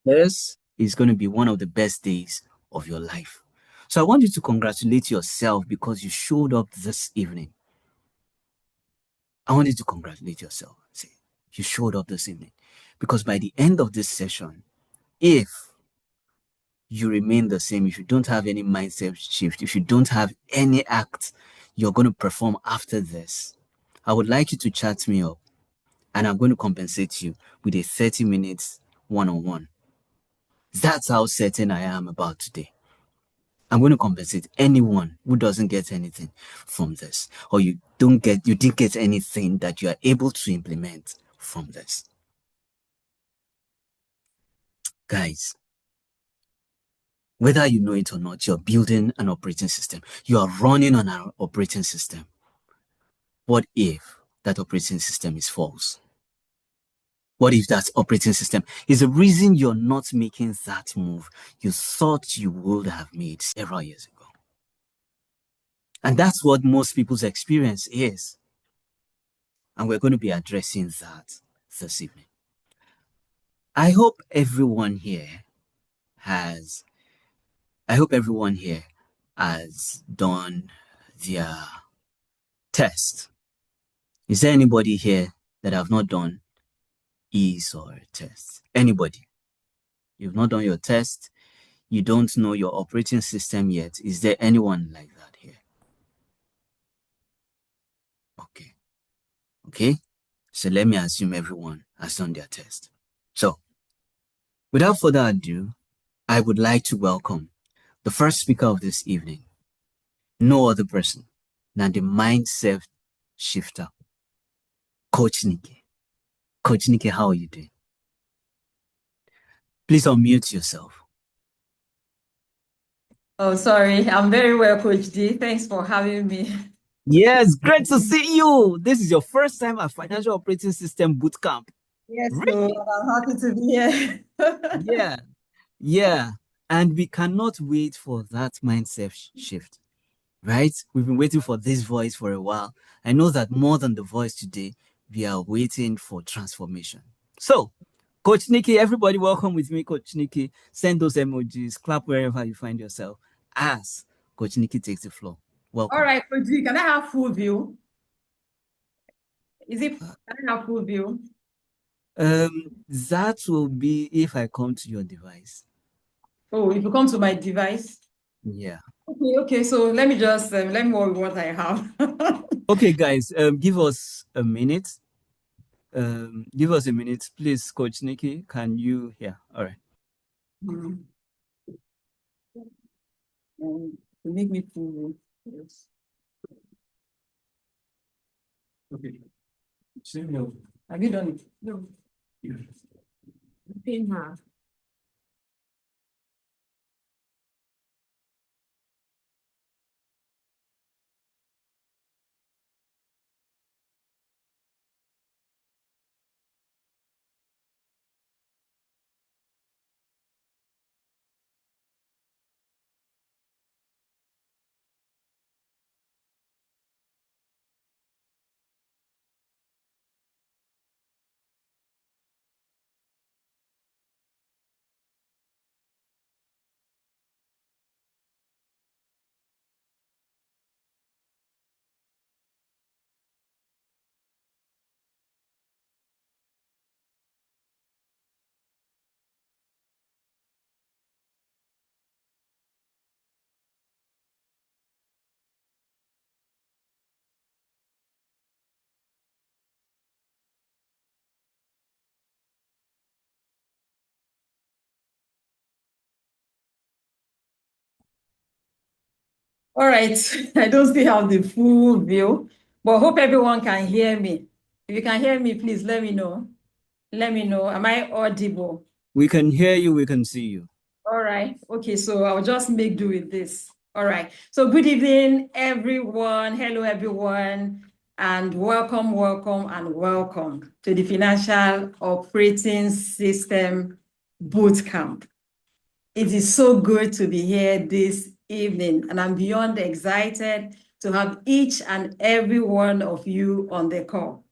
This is going to be one of the best days of your life. So I want you to congratulate yourself because you showed up this evening. I want you to congratulate yourself. Say, you showed up this evening. Because by the end of this session, if you remain the same, if you don't have any mindset shift, if you don't have any act you're going to perform after this, I would like you to chat me up and I'm going to compensate you with a 30 minutes one-on-one. That's how certain I am about today. I'm going to compensate anyone who doesn't get anything from this, or you didn't get anything that you are able to implement from this. Guys, whether you know it or not, you're building an operating system. You are running on an operating system. What if that operating system is false? What if that operating system is the reason you're not making that move you thought you would have made several years ago? And that's what most people's experience is. And we're going to be addressing that this evening. I hope everyone here has I hope everyone here has done their test. Is there anybody here that have not done his or test? Anybody? You've not done your test, you don't know your operating system yet. Is there anyone like that here? Okay. Okay. So let me assume everyone has done their test. So without further ado, I would like to welcome the first speaker of this evening, no other person than the mindset shifter, Coach Nikki. Coach Nikki, how are you doing? Please unmute yourself. Oh, sorry. I'm very well, Coach D. Thanks for having me. Yes, great to see you. This is your first time at Financial Operating System Bootcamp. Yes, so Really? I'm happy to be here. Yeah, yeah. And we cannot wait for that mindset shift, right? We've been waiting for this voice for a while. I know that more than the voice today, we are waiting for transformation. So, Coach Nikki, everybody welcome with me, Coach Nikki. Send those emojis, clap wherever you find yourself as Coach Nikki takes the floor. All Welcome. right, Coach D, can I have full view? Can I have full view? That will be if I come to your device. Oh, if you come to my device. Yeah. Okay, so let me just, let me work with what I have. Okay, guys, give us a minute. Give us a minute, please, Coach Nikki. Can you hear? All right. Hmm. To make me full view. Yes. Okay. Same note. Have you done it? No. Pin her. All right, I don't still have the full view, but hope everyone can hear me. If you can hear me, please let me know. Let me know. Am I audible? We can hear you, we can see you. All right. Okay, so I'll just make do with this. All right. So good evening, everyone. Hello, everyone, and welcome, welcome, and welcome to the Financial Operating System Bootcamp. It is so good to be here this evening, and I'm beyond excited to have each and every one of you on the call.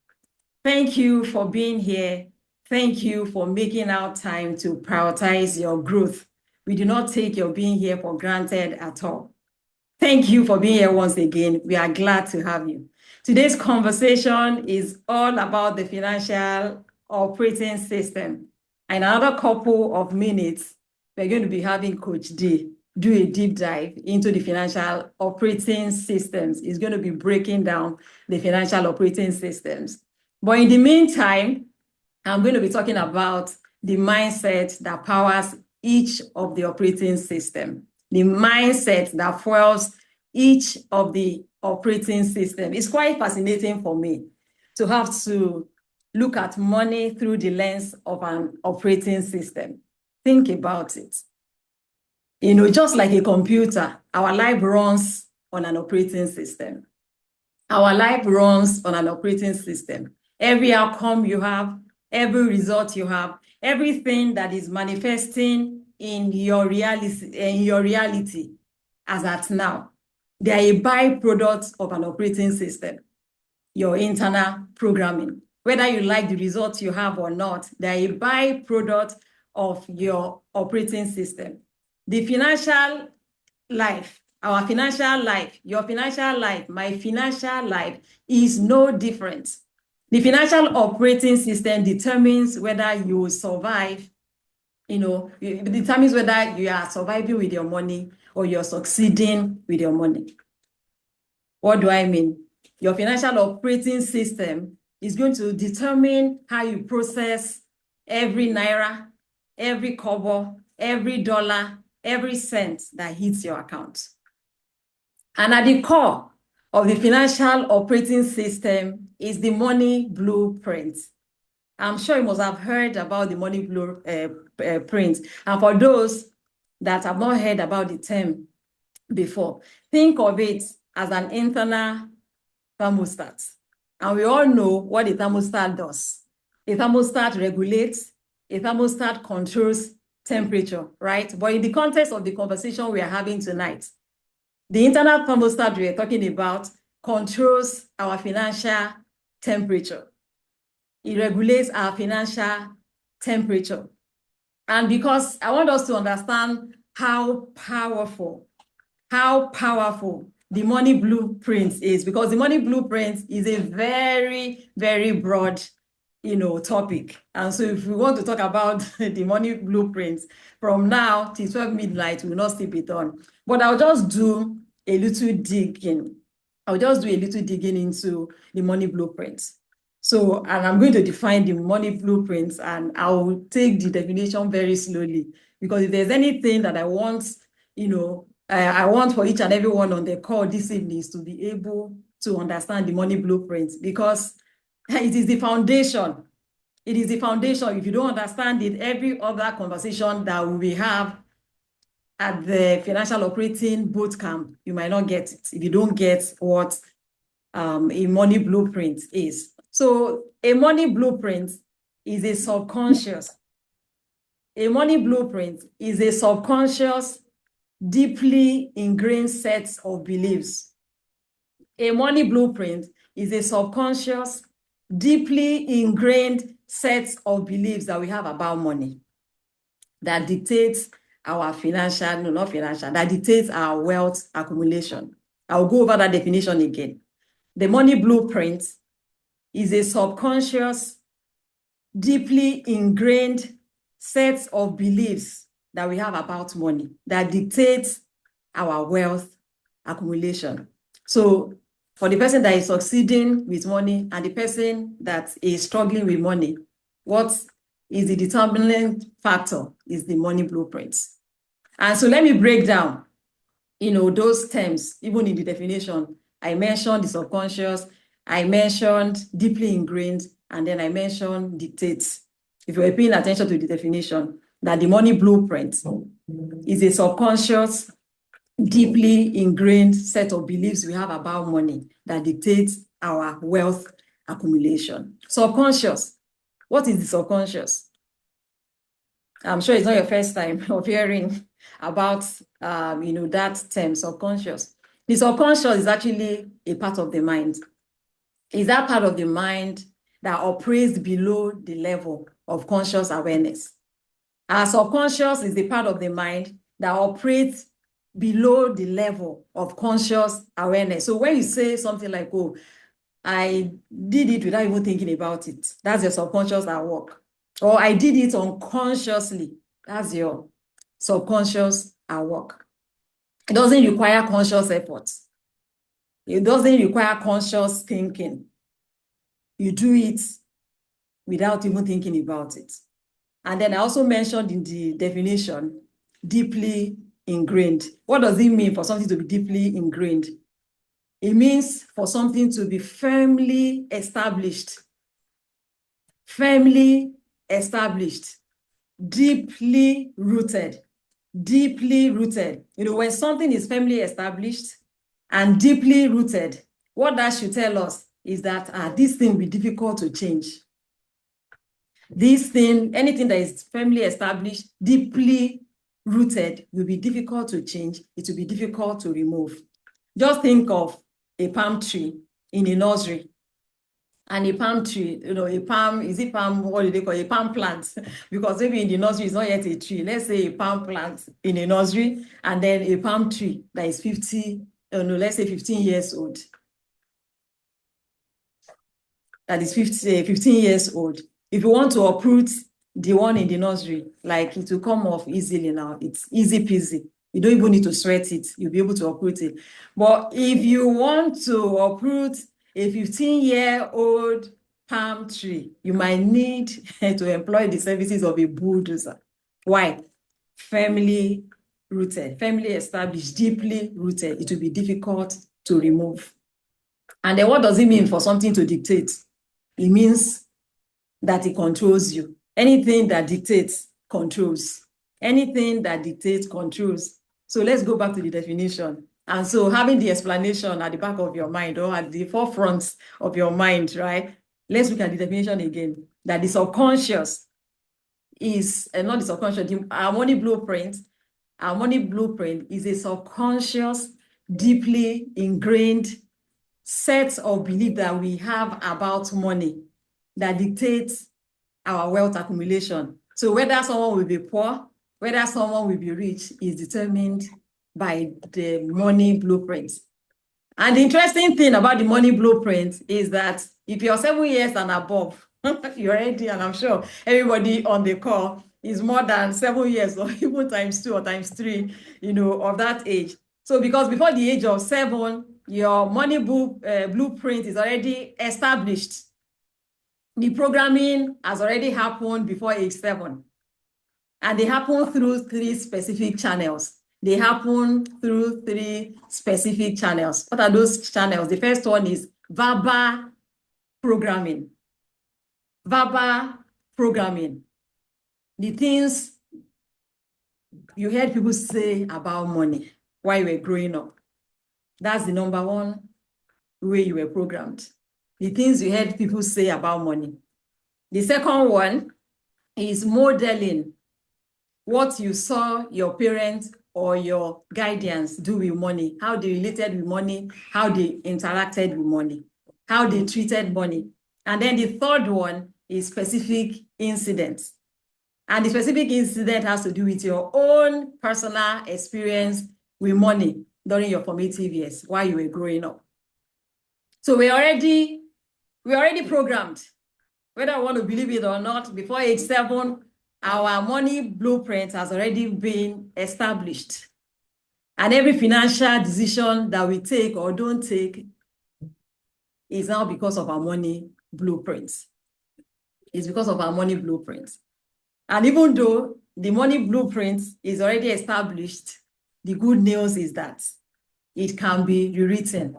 Thank you for being here. Thank you for making out time to prioritize your growth. We do not take your being here for granted at all. Thank you for being here once again. We are glad to have you. Today's conversation is all about the financial operating system. In another couple of minutes, we're going to be having Coach D do a deep dive into the financial operating systems. He's going to be breaking down the financial operating systems. But in the meantime, I'm going to be talking about the mindset that powers each of the operating system. The mindset that fuels each of the operating system. It's quite fascinating for me to have to look at money through the lens of an operating system. Think about it. You know, just like a computer, our life runs on an operating system. Our life runs on an operating system. Every outcome you have, every result you have, everything that is manifesting in your reality as at now, they are a byproduct of an operating system, your internal programming. Whether you like the results you have or not, they are a byproduct of your operating system. The financial life, our financial life, your financial life, my financial life is no different. The financial operating system determines whether you will survive, it determines whether you are surviving with your money or you're succeeding with your money. What do I mean? Your financial operating system is going to determine how you process every naira, every kobo, every dollar, every cent that hits your account. And at the core of the financial operating system is the money blueprint. I'm sure you must have heard about the money blueprint. And for those that have not heard about the term before, think of it as an internal thermostat. And we all know what a thermostat does. A thermostat regulates, a thermostat controls temperature, right? But in the context of the conversation we are having tonight, the internal thermostat we are talking about controls our financial temperature. It regulates our financial temperature. And because I want us to understand how powerful the money blueprint is, because the money blueprint is a very, very broad, topic. And so if we want to talk about the money blueprint from now till 12 midnight, we will not still be done. But I'll just do a little digging. Into the money blueprint. So, and I'm going to define the money blueprints, and I'll take the definition very slowly, because if there's anything that I want, I want for each and everyone on the call this evening is to be able to understand the money blueprint, because it is the foundation. It is the foundation. If you don't understand it, every other conversation that we have at the financial operating bootcamp, you might not get it if you don't get what a money blueprint is. So a money blueprint is a subconscious. A money blueprint is a subconscious, deeply ingrained set of beliefs. A money blueprint is a subconscious, deeply ingrained set of beliefs that we have about money that dictates our that dictates our wealth accumulation. I'll go over that definition again. The money blueprint is a subconscious, deeply ingrained set of beliefs that we have about money that dictates our wealth accumulation. So for the person that is succeeding with money and the person that is struggling with money, what is the determining factor is the money blueprints. And so let me break down, those terms, even in the definition. I mentioned the subconscious, I mentioned deeply ingrained, and then I mentioned dictates. If you're paying attention to the definition, that the money blueprint is a subconscious, deeply ingrained set of beliefs we have about money that dictates our wealth accumulation. Subconscious. What is the subconscious? I'm sure it's not your first time of hearing about, that term, subconscious. The subconscious is actually a part of the mind. It's that part of the mind that operates below the level of conscious awareness. Our subconscious is the part of the mind that operates below the level of conscious awareness. So when you say something like, oh, I did it without even thinking about it, that's your subconscious at work. Or I did it unconsciously, that's your subconscious at work. It doesn't require conscious effort. It doesn't require conscious thinking. You do it without even thinking about it. And then I also mentioned in the definition, deeply ingrained. What does it mean for something to be deeply ingrained? It means for something to be firmly established, deeply rooted. You know, when something is firmly established and deeply rooted, what that should tell us is that this thing will be difficult to change. This thing, anything that is firmly established, deeply rooted, will be difficult to change. It will be difficult to remove. Just think of a palm tree in a nursery. And a palm tree, you know, a palm, is it palm, what do they call it? A palm plant? Because maybe in the nursery, it's not yet a tree. Let's say a palm plant in a nursery, and then a palm tree that is 15 years old. That is 15 years old. If you want to uproot the one in the nursery, like it will come off easily now. It's easy peasy. You don't even need to sweat it. You'll be able to uproot it. But if you want to uproot a 15-year-old palm tree, you might need to employ the services of a bulldozer. Why? Firmly rooted, firmly established, deeply rooted. It will be difficult to remove. And then what does it mean for something to dictate? It means that it controls you. Anything that dictates controls. Anything that dictates controls. So let's go back to the definition. And so having the explanation at the back of your mind or at the forefront of your mind, right? Let's look at the definition again. That the subconscious is, not the subconscious, our money blueprint is a subconscious, deeply ingrained set of belief that we have about money that dictates our wealth accumulation. So whether someone will be poor, whether someone will be rich is determined by the money blueprint. And the interesting thing about the money blueprint is that if you're 7 years and above, you're already, and I'm sure everybody on the call is more than 7 years or even times 2 or times 3, you know, of that age. So because before the age of 7, your money blueprint is already established. The programming has already happened before age 7. And they happen through 3 specific channels. What are those channels? The first one is verbal programming. The things you heard people say about money while you were growing up. That's the number one way you were programmed. The things you heard people say about money. The second one is modeling what you saw your parents or your guardians do with money, how they related with money, how they interacted with money, how they treated money. And then the third one is specific incidents. And the specific incident has to do with your own personal experience with money during your formative years while you were growing up. So we're already programmed, whether I want to believe it or not. Before age 7, our money blueprint has already been established. And every financial decision that we take or don't take is now because of our money blueprints. It's because of our money blueprints. And even though the money blueprint is already established, the good news is that it can be rewritten.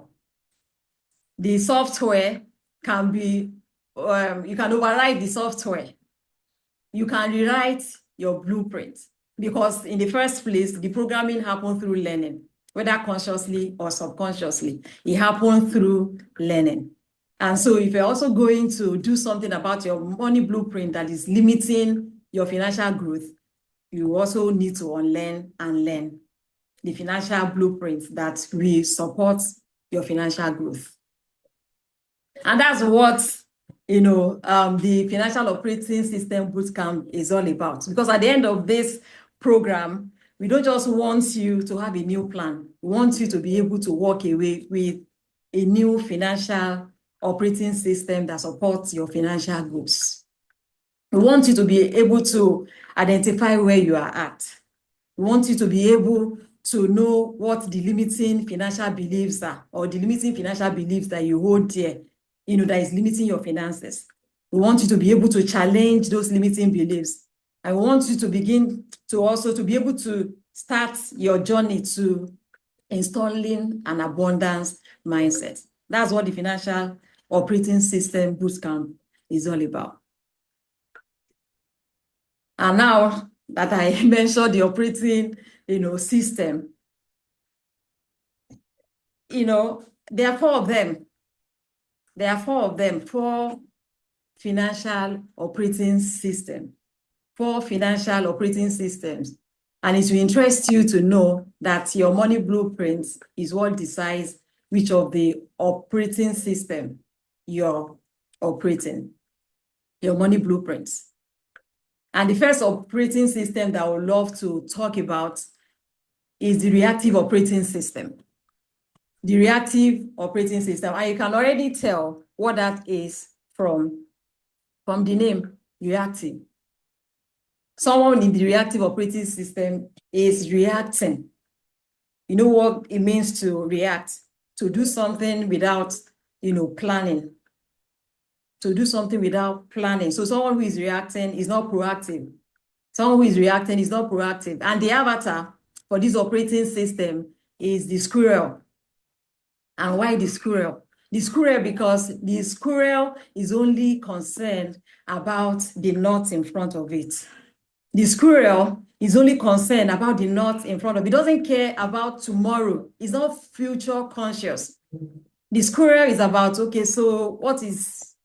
The software can be, you can override the software. You can rewrite your blueprint because in the first place, the programming happened through learning, whether consciously or subconsciously. It happened through learning. And so if you're also going to do something about your money blueprint that is limiting your financial growth, you also need to unlearn and learn the financial blueprint that will support your financial growth. And that's what the financial operating system bootcamp is all about. Because at the end of this program, we don't just want you to have a new plan. We want you to be able to walk away with a new financial operating system that supports your financial goals. We want you to be able to identify where you are at. We want you to be able to know what the limiting financial beliefs are, or the limiting financial beliefs that you hold dear, that is limiting your finances. We want you to be able to challenge those limiting beliefs. I want you to begin to also to be able to start your journey to installing an abundance mindset. That's what the financial operating system bootcamp is all about. And now that I mentioned the operating, system, there are four of them. There are four of them, four financial operating systems, four financial operating systems. And it will interest you to know that your money blueprint is what decides which of the operating system you're operating, your money blueprints. And the first operating system that I would love to talk about is the reactive operating system. The reactive operating system. And you can already tell what that is from the name, reactive. Someone in the reactive operating system is reacting. You know what it means to react? To do something without, planning. To do something without planning. So someone who is reacting is not proactive. Someone who is reacting is not proactive. And the avatar for this operating system is the squirrel. And why the squirrel? The squirrel because the squirrel is only concerned about the nuts in front of it. The squirrel is only concerned about the nuts in front of it. It doesn't care about tomorrow. It's not future conscious. The squirrel is about, okay, so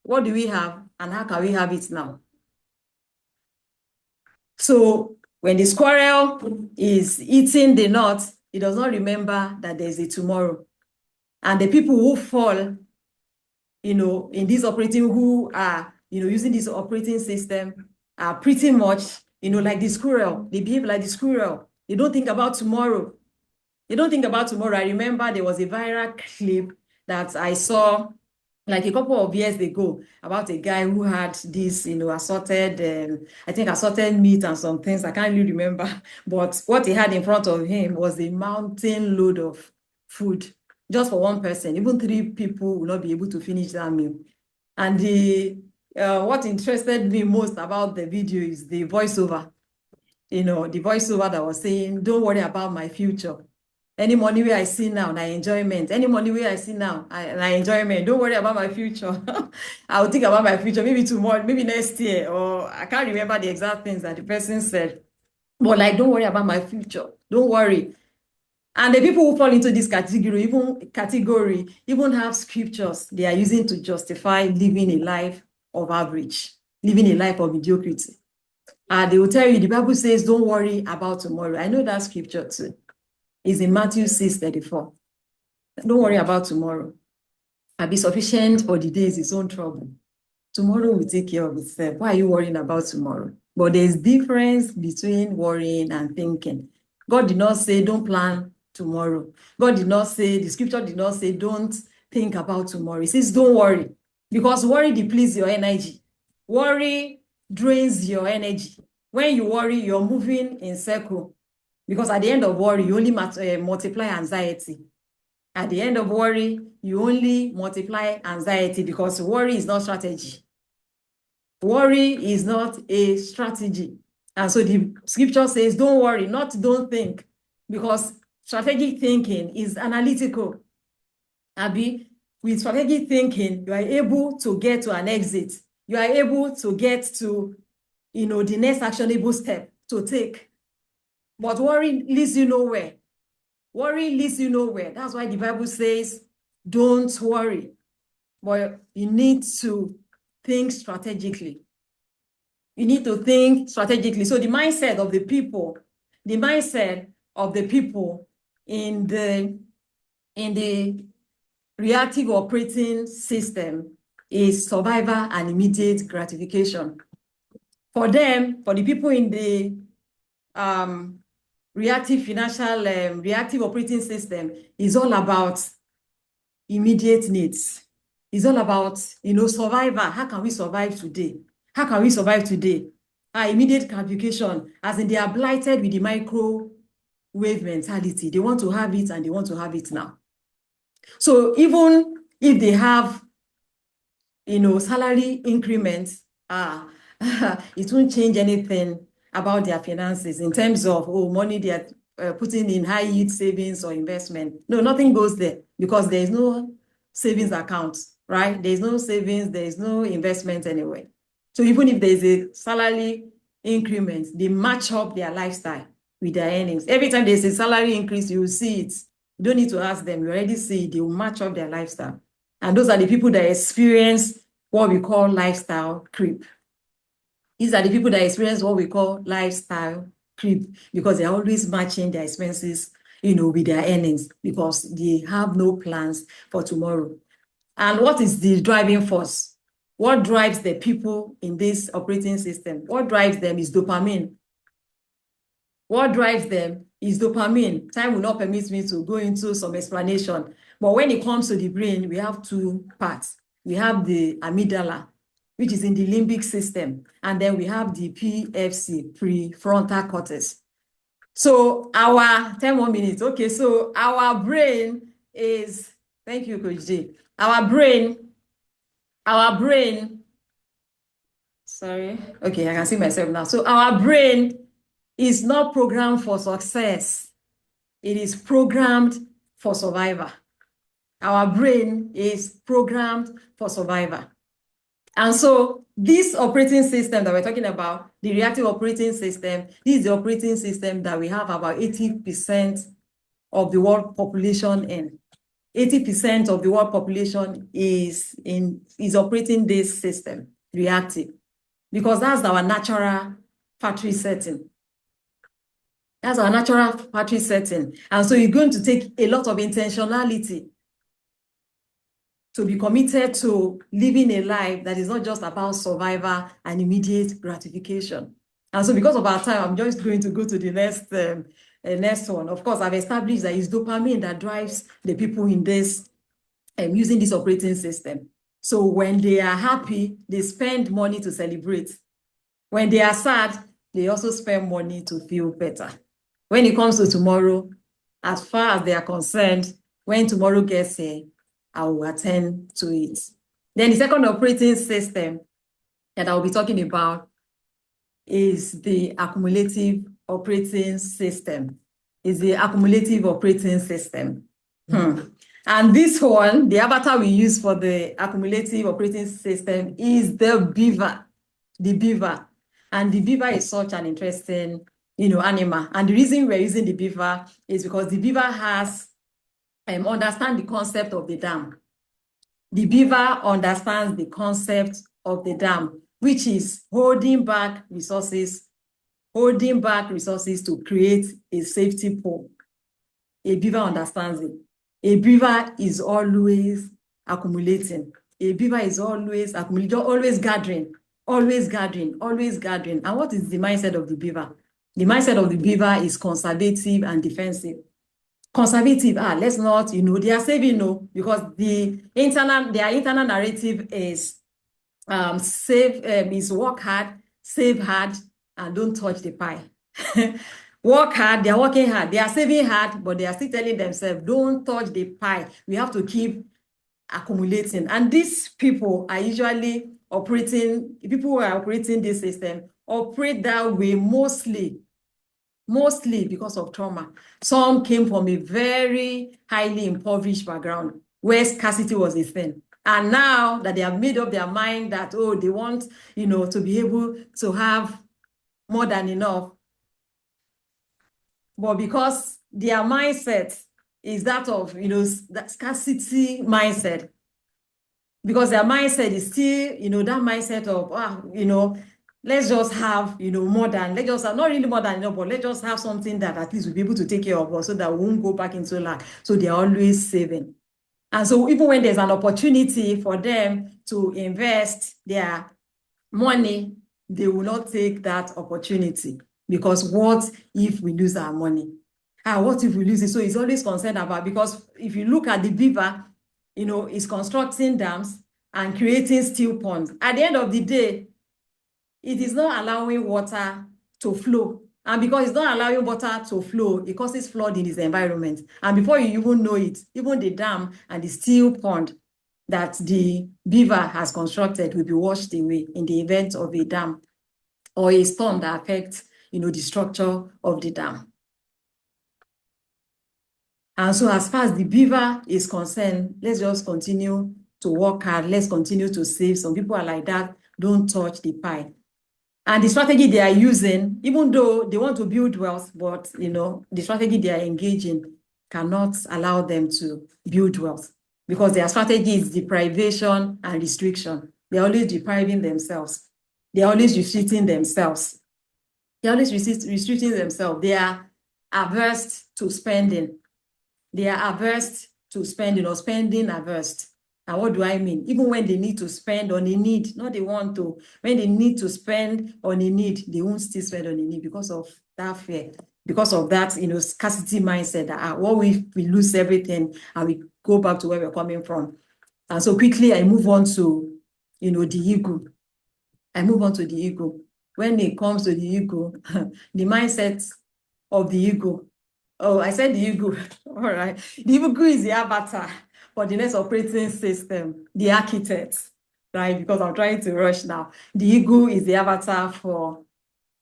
what do we have and how can we have it now? So when the squirrel is eating the nut, it does not remember that there's a tomorrow. And the people who fall, in this operating, who are, using this operating system are pretty much, like the squirrel. They behave like the squirrel. They don't think about tomorrow. They don't think about tomorrow. I remember there was a viral clip that I saw like a couple of years ago about a guy who had this, assorted meat and some things. I can't really remember. But what he had in front of him was a mountain load of food just for one person. Even three people will not be able to finish that meal. And what interested me most about the video is the voiceover. The voiceover that was saying, don't worry about my future. Any money where I see now, na enjoyment. Any money where I see now, na enjoyment. Don't worry about my future. I'll think about my future maybe tomorrow, maybe next year, or I can't remember the exact things that the person said. But like, don't worry about my future. Don't worry. And the people who fall into this category even have scriptures they are using to justify living a life of average, living a life of mediocrity. They will tell you, the Bible says, don't worry about tomorrow. I know that scripture too. It's in Matthew 6:34. Don't worry about tomorrow. I'll be sufficient for the day is its own trouble. Tomorrow will take care of itself. Why are you worrying about tomorrow? But there's difference between worrying and thinking. God did not say, don't plan tomorrow. God did not say, the scripture did not say, don't think about tomorrow. It says, don't worry. Because worry depletes your energy. Worry drains your energy. When you worry, you're moving in circle. Because at the end of worry, you only multiply anxiety. At the end of worry, you only multiply anxiety because worry is not strategy. Worry is not a strategy. And so the scripture says, don't worry, not don't think, because strategic thinking is analytical. Abi, with strategic thinking, you are able to get to an exit. You are able to get to, the next actionable step to take. But worry leads you nowhere. Worry leads you nowhere. That's why the Bible says, don't worry. But you need to think strategically. You need to think strategically. So the mindset of the people in the reactive operating system is survival and immediate gratification. For them, for the people in the reactive operating system, is all about immediate needs. It's all about, survival. How can we survive today? How can we survive today? Immediate gratification, as in they are blighted with the microwave mentality. They want to have it and they want to have it now. So even if they have, salary increments, it won't change anything about their finances in terms of, money they are putting in high yield savings or investment. No, nothing goes there because there is no savings account, right? There is no savings, there is no investment anyway. So even if there is a salary increment, they match up their lifestyle with their earnings. Every time there's a salary increase, you will see it. You don't need to ask them. You already see it. They will match up their lifestyle. And those are the people that experience what we call lifestyle creep. These are the people that experience what we call lifestyle creep because they're always matching their expenses, with their earnings because they have no plans for tomorrow. And what is the driving force? What drives the people in this operating system? What drives them is dopamine. What drives them is dopamine. Time will not permit me to go into some explanation. But when it comes to the brain, we have two parts. We have the amygdala, which is in the limbic system. And then we have the PFC, prefrontal cortex. So our 10 more minutes. Okay, so our brain is, thank you, Coach J. Our brain, sorry. Okay, I can see myself now. So our brain is not programmed for success. It is programmed for survival. Our brain is programmed for survival. And so this operating system that we're talking about, the reactive operating system, this is the operating system that we have about 80% of the world population in. 80% of the world population is operating this system, reactive, because that's our natural factory setting. That's our natural factory setting. And so it's going to take a lot of intentionality to be committed to living a life that is not just about survival and immediate gratification. And so because of our time, I'm just going to go to the next one. Of course, I've established that it's dopamine that drives the people in this, using this operating system. So when they are happy, they spend money to celebrate. When they are sad, they also spend money to feel better. When it comes to tomorrow, as far as they are concerned, when tomorrow gets here, I will attend to it. Then the second operating system that I will be talking about is the accumulative operating system. Is the accumulative operating system. And this one, the avatar we use for the accumulative operating system is the beaver. The beaver. And the beaver is such an interesting, animal. And the reason we're using the beaver is because the beaver has understand the concept of the dam. The beaver understands the concept of the dam, which is holding back resources to create a safety pool. A beaver understands it. A beaver is always accumulating. A beaver is always accumulating, always gathering. And what is the mindset of the beaver? The mindset of the beaver is conservative and defensive. Conservative, let's not, they are saving, because their internal narrative is is work hard, save hard, and don't touch the pie. Work hard, they are working hard, they are saving hard, but they are still telling themselves, don't touch the pie. We have to keep accumulating. And these people are usually people who are operating this system operate that way mostly because of trauma. Some came from a very highly impoverished background where scarcity was a thing. And now that they have made up their mind that, they want, to be able to have more than enough. But because their mindset is that of, that scarcity mindset, because their mindset is still, that mindset of, let's just have, more than, let's just have, not really more than enough, but let's just have something that at least we'll be able to take care of us so that we won't go back into lack. So they're always saving. And so even when there's an opportunity for them to invest their money, they will not take that opportunity, because what if we lose our money? What if we lose it? So it's always concerned about, because if you look at the beaver, it's constructing dams and creating still ponds. At the end of the day, it is not allowing water to flow. And because it's not allowing water to flow, it causes flood in its environment. And before you even know it, even the dam and the still pond that the beaver has constructed will be washed away in the event of a dam or a storm that affects, the structure of the dam. And so as far as the beaver is concerned, let's just continue to work hard. Let's continue to save. Some people are like that. Don't touch the pie. And the strategy they are using, even though they want to build wealth, but the strategy they are engaging cannot allow them to build wealth, because their strategy is deprivation and restriction. They're always depriving themselves. They're always restricting themselves. They're always restricting themselves. They are averse to spending. They are averse to spending, or spending averse. And what do I mean? Even when they need to spend on a need, not they want to, when they need to spend on a need, they won't still spend on a need because of that fear, because of that, scarcity mindset that what if we lose everything and we go back to where we're coming from. And so quickly I move on to, the ego. I move on to the ego. When it comes to the ego, the mindset of the ego. Oh, I said the ego. All right. The ego is the avatar for the next operating system, the architect, right? Because I'm trying to rush now. The ego is the avatar for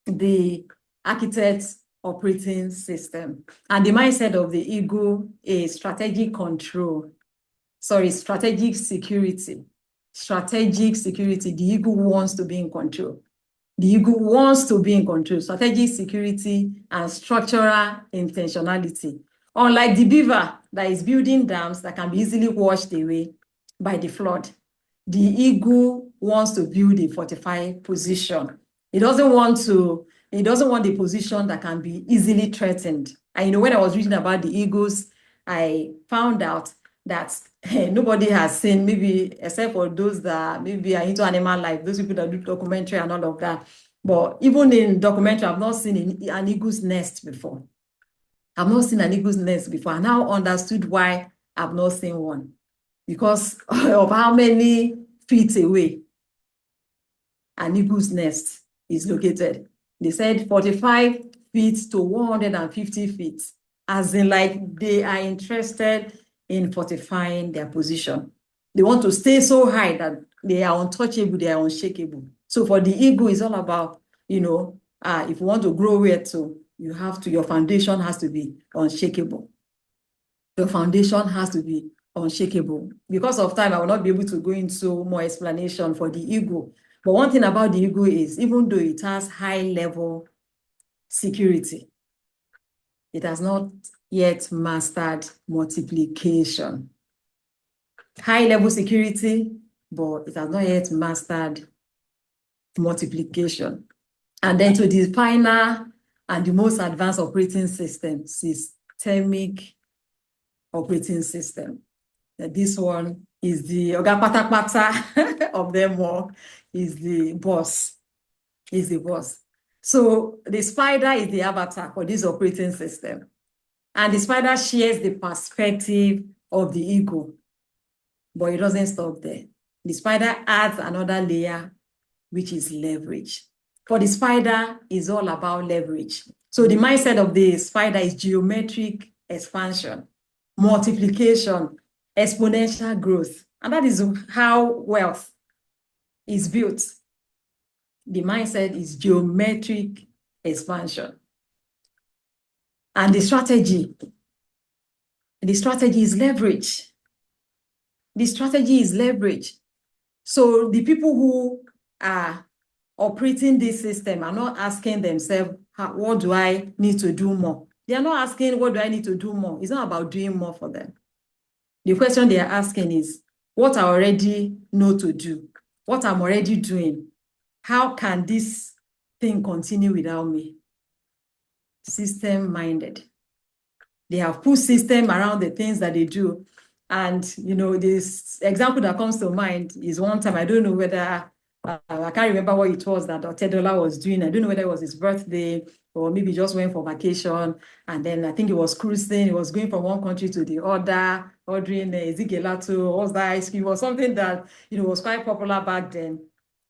the architect operating system. And the mindset of the ego is strategic control. Sorry, strategic security. Strategic security. The ego wants to be in control. The ego wants to be in control, strategic security, and structural intentionality. Unlike the beaver that is building dams that can be easily washed away by the flood, the ego wants to build a fortified position. It doesn't want the position that can be easily threatened. And when I was reading about the eagles, I found out that nobody has seen, maybe except for those that maybe are into animal life, those people that do documentary and all of that. But even in documentary, I've not seen an eagle's nest before. I've not seen an eagle's nest before. I now understood why I've not seen one, because of how many feet away an eagle's nest is located. They said 45 feet to 150 feet, as in like they are interested in fortifying their position. They want to stay so high that they are untouchable, they are unshakable. So for the eagle, it's all about, if you want to grow where to, your foundation has to be unshakable. Your foundation has to be unshakable. Because of time, I will not be able to go into more explanation for the ego. But one thing about the ego is, even though it has high level security, it has not yet mastered multiplication. High level security, but it has not yet mastered multiplication. And then to the final and the most advanced operating system, systemic operating system. This one is the Oga Pata Pata of them all, is the boss. Is the boss. So the spider is the avatar for this operating system. And the spider shares the perspective of the ego, but it doesn't stop there. The spider adds another layer, which is leverage. For the spider, it's all about leverage. So the mindset of the spider is geometric expansion, multiplication, exponential growth. And that is how wealth is built. The mindset is geometric expansion. And the strategy is leverage. The strategy is leverage. So the people who are operating this system are not asking themselves, what do I need to do more? They are not asking, what do I need to do more? It's not about doing more for them. The question they are asking is, what I already know to do, what I'm already doing, how can this thing continue without me? System-minded. They have put system around the things that they do. And, this example that comes to mind is one time, I don't know whether, I can't remember what it was that Otedola was doing. I don't know whether it was his birthday or maybe just went for vacation. And then I think it was cruising. It was going from one country to the other, ordering Zigelato, what's that ice cream, or something that, was quite popular back then.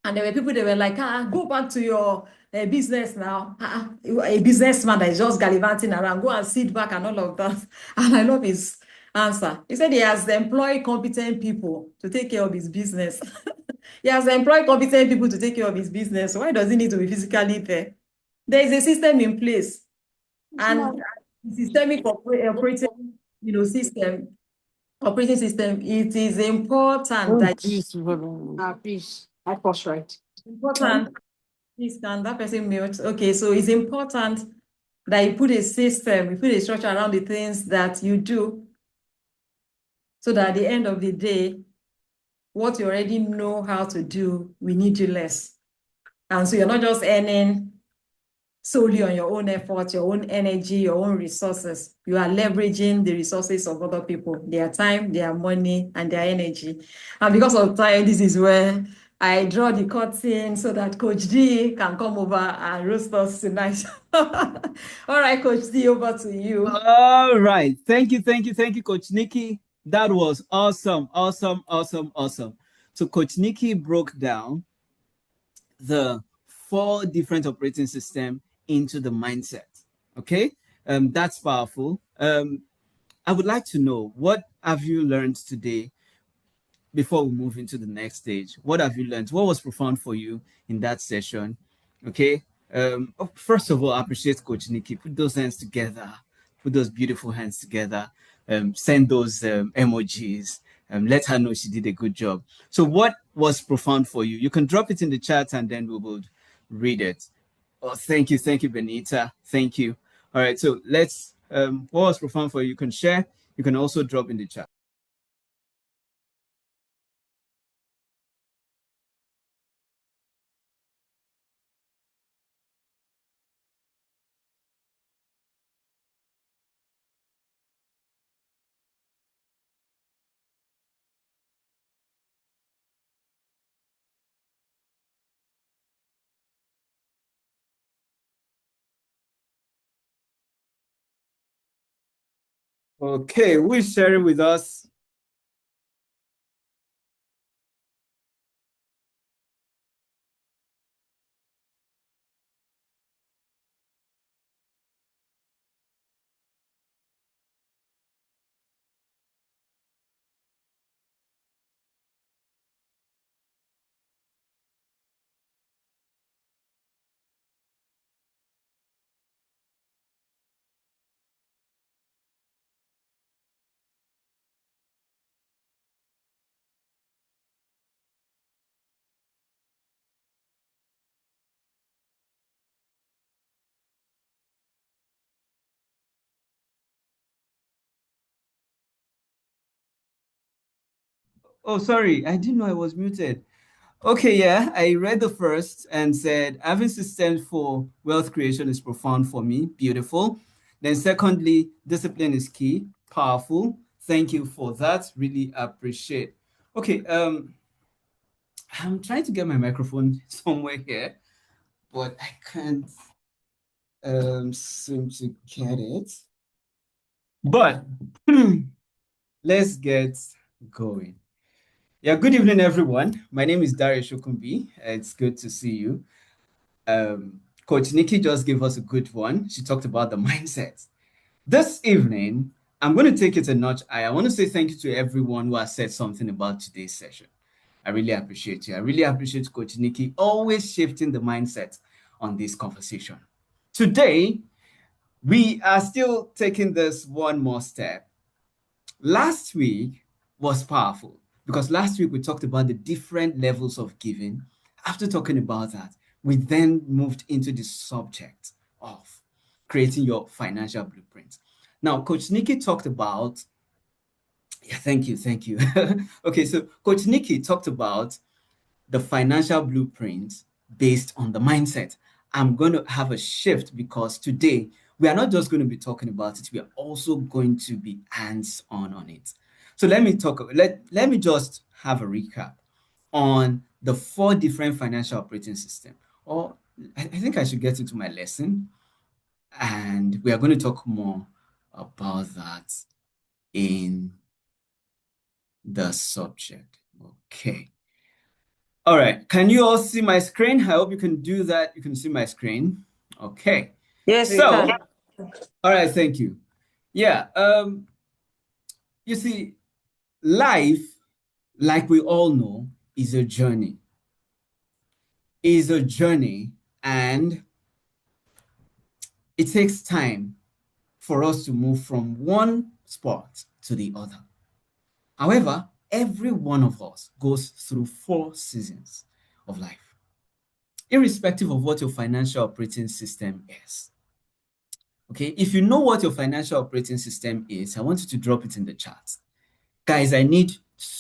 And there were people that were like, go back to your business now. A businessman that is just gallivanting around, go and sit back and all of that. And I love his answer. He said he has employed competent people to take care of his business. He has employed competent people to take care of his business. Why does he need to be physically there? There is a system in place, and systemic system, operating system. It is important that Please, I pause right. important. Please, can that person mute? Okay, so it's important that you put a system, you put a structure around the things that you do, so that at the end of the day, what you already know how to do, we need you less. And so you're not just earning solely on your own effort, your own energy, your own resources. You are leveraging the resources of other people, their time, their money, and their energy. And because of time, this is where I draw the curtain so that Coach D can come over and roast us tonight. All right, Coach D, over to you. All right. Thank you, Coach Nikki. That was awesome, awesome, awesome, awesome. So Coach Nikki broke down the 4 different operating system into the mindset. Okay, that's powerful. I would like to know, what have you learned today before we move into the next stage? What have you learned? What was profound for you in that session? Okay. First of all, I appreciate Coach Nikki. Put those hands together. Put those beautiful hands together. Send those emojis. Let her know she did a good job. So, what was profound for you? You can drop it in the chat and then we will read it. Oh, thank you, Benita. Thank you. All right. So let's. What was profound for you? You can share. You can also drop in the chat. Okay, who is sharing with us? Oh, sorry, I didn't know I was muted. Okay, yeah, I read the first and said having systems for wealth creation is profound for me. Beautiful. Then, secondly, discipline is key. Powerful. Thank you for that. Really appreciate. Okay, I'm trying to get my microphone somewhere here, but I can't seem to get it. But let's get going. Yeah, good evening, everyone. My name is Darius Shokumbi. It's good to see you. Coach Nikki just gave us a good one. She talked about the mindset. This evening, I'm going to take it a notch higher. I want to say thank you to everyone who has said something about today's session. I really appreciate you. I really appreciate Coach Nikki always shifting the mindset on this conversation. Today, we are still taking this one more step. Last week was powerful because last week we talked about the different levels of giving. After talking about that, we then moved into the subject of creating your financial blueprint. Now, Coach Nikki talked about, yeah, thank you. Okay, so Coach Nikki talked about the financial blueprint based on the mindset. I'm going to have a shift because today we are not just going to be talking about it, we are also going to be hands on it. So let me just have a recap on the 4 different financial operating systems. Or I think I should get into my lesson, and we are going to talk more about that in the subject. Okay. All right. Can you all see my screen? I hope you can do that. You can see my screen. Okay. Yes, we So, can. all right. Thank you. Yeah. You see, life, like we all know, is a journey. Is a journey, and it takes time for us to move from one spot to the other. However, every one of us goes through 4 seasons of life, irrespective of what your financial operating system is. Okay, if you know what your financial operating system is, I want you to drop it in the chat. Guys, I need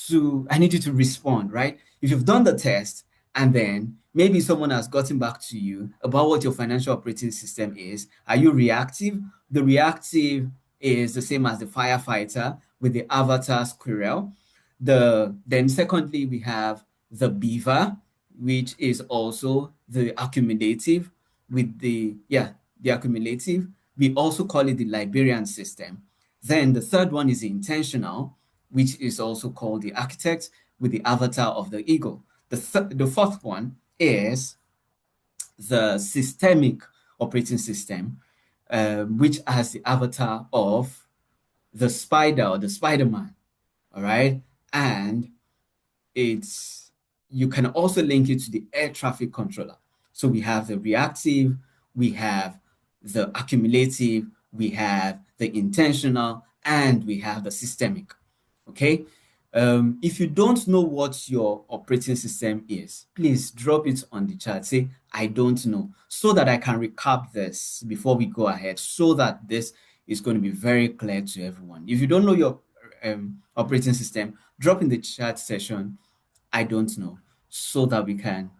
you to respond, right? If you've done the test and then maybe someone has gotten back to you about what your financial operating system is, are you reactive? The reactive is the same as the firefighter with the avatar squirrel. Then secondly, we have the beaver, which is also the accumulative with the accumulative. We also call it the Liberian system. Then the third one is the intentional, which is also called the architect with the avatar of the eagle. The fourth one is the systemic operating system, which has the avatar of the spider or the Spider-Man. All right. And you can also link it to the air traffic controller. So we have the reactive, we have the accumulative, we have the intentional, and we have the systemic. Okay. If you don't know what your operating system is, please drop it on the chat. Say, I don't know, so that I can recap this before we go ahead, so that this is going to be very clear to everyone. If you don't know your operating system, drop in the chat session, I don't know, so that we can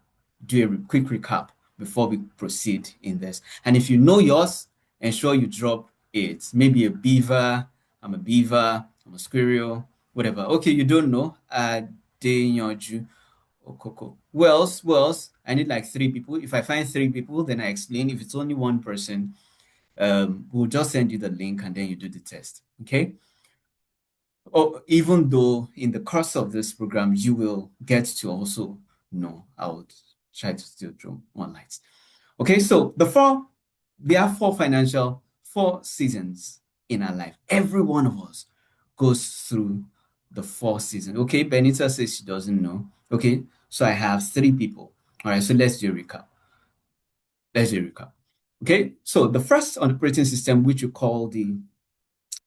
do a quick recap before we proceed in this. And if you know yours, ensure you drop it. Maybe a beaver, I'm a beaver, I'm a squirrel, whatever. Okay, you don't know. Deyanju Okoko. Wells, I need like 3 people. If I find 3 people, then I explain. If it's only 1 person, we'll just send you the link and then you do the test. Okay. Oh, even though in the course of this program, you will get to also know, I would try to still draw more lights. Okay, so there are 4 seasons in our life. Every one of us goes through the 4 seasons. Okay, Benita says she doesn't know. Okay, so I have 3 people. All right, so let's do a recap. Okay, so the first operating system, which you call the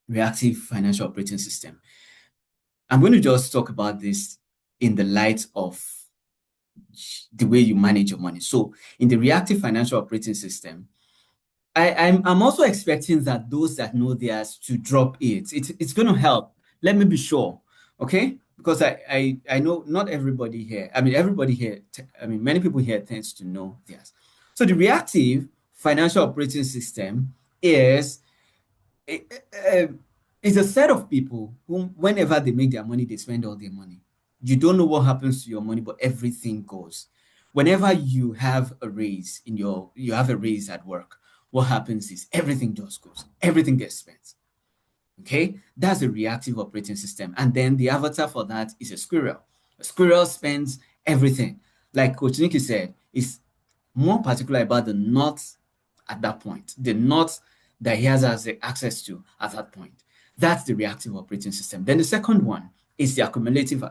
reactive financial operating system, I'm going to just talk about this in the light of the way you manage your money. So in the reactive financial operating system, I'm also expecting that those that know theirs to drop it. It's going to help. Let me be sure, okay? Because I know not everybody here. I mean, everybody here. Many people here tends to know theirs. So the reactive financial operating system is it's a set of people who, whenever they make their money, they spend all their money. You don't know what happens to your money, but everything goes. Whenever you have a raise at work, what happens is everything just goes. Everything gets spent. Okay, that's a reactive operating system. And then the avatar for that is a squirrel. A squirrel spends everything. Like Coach Nikki said, it's more particular about the nuts at that point, the nuts that he has access to at that point. That's the reactive operating system. Then the second one is the accumulative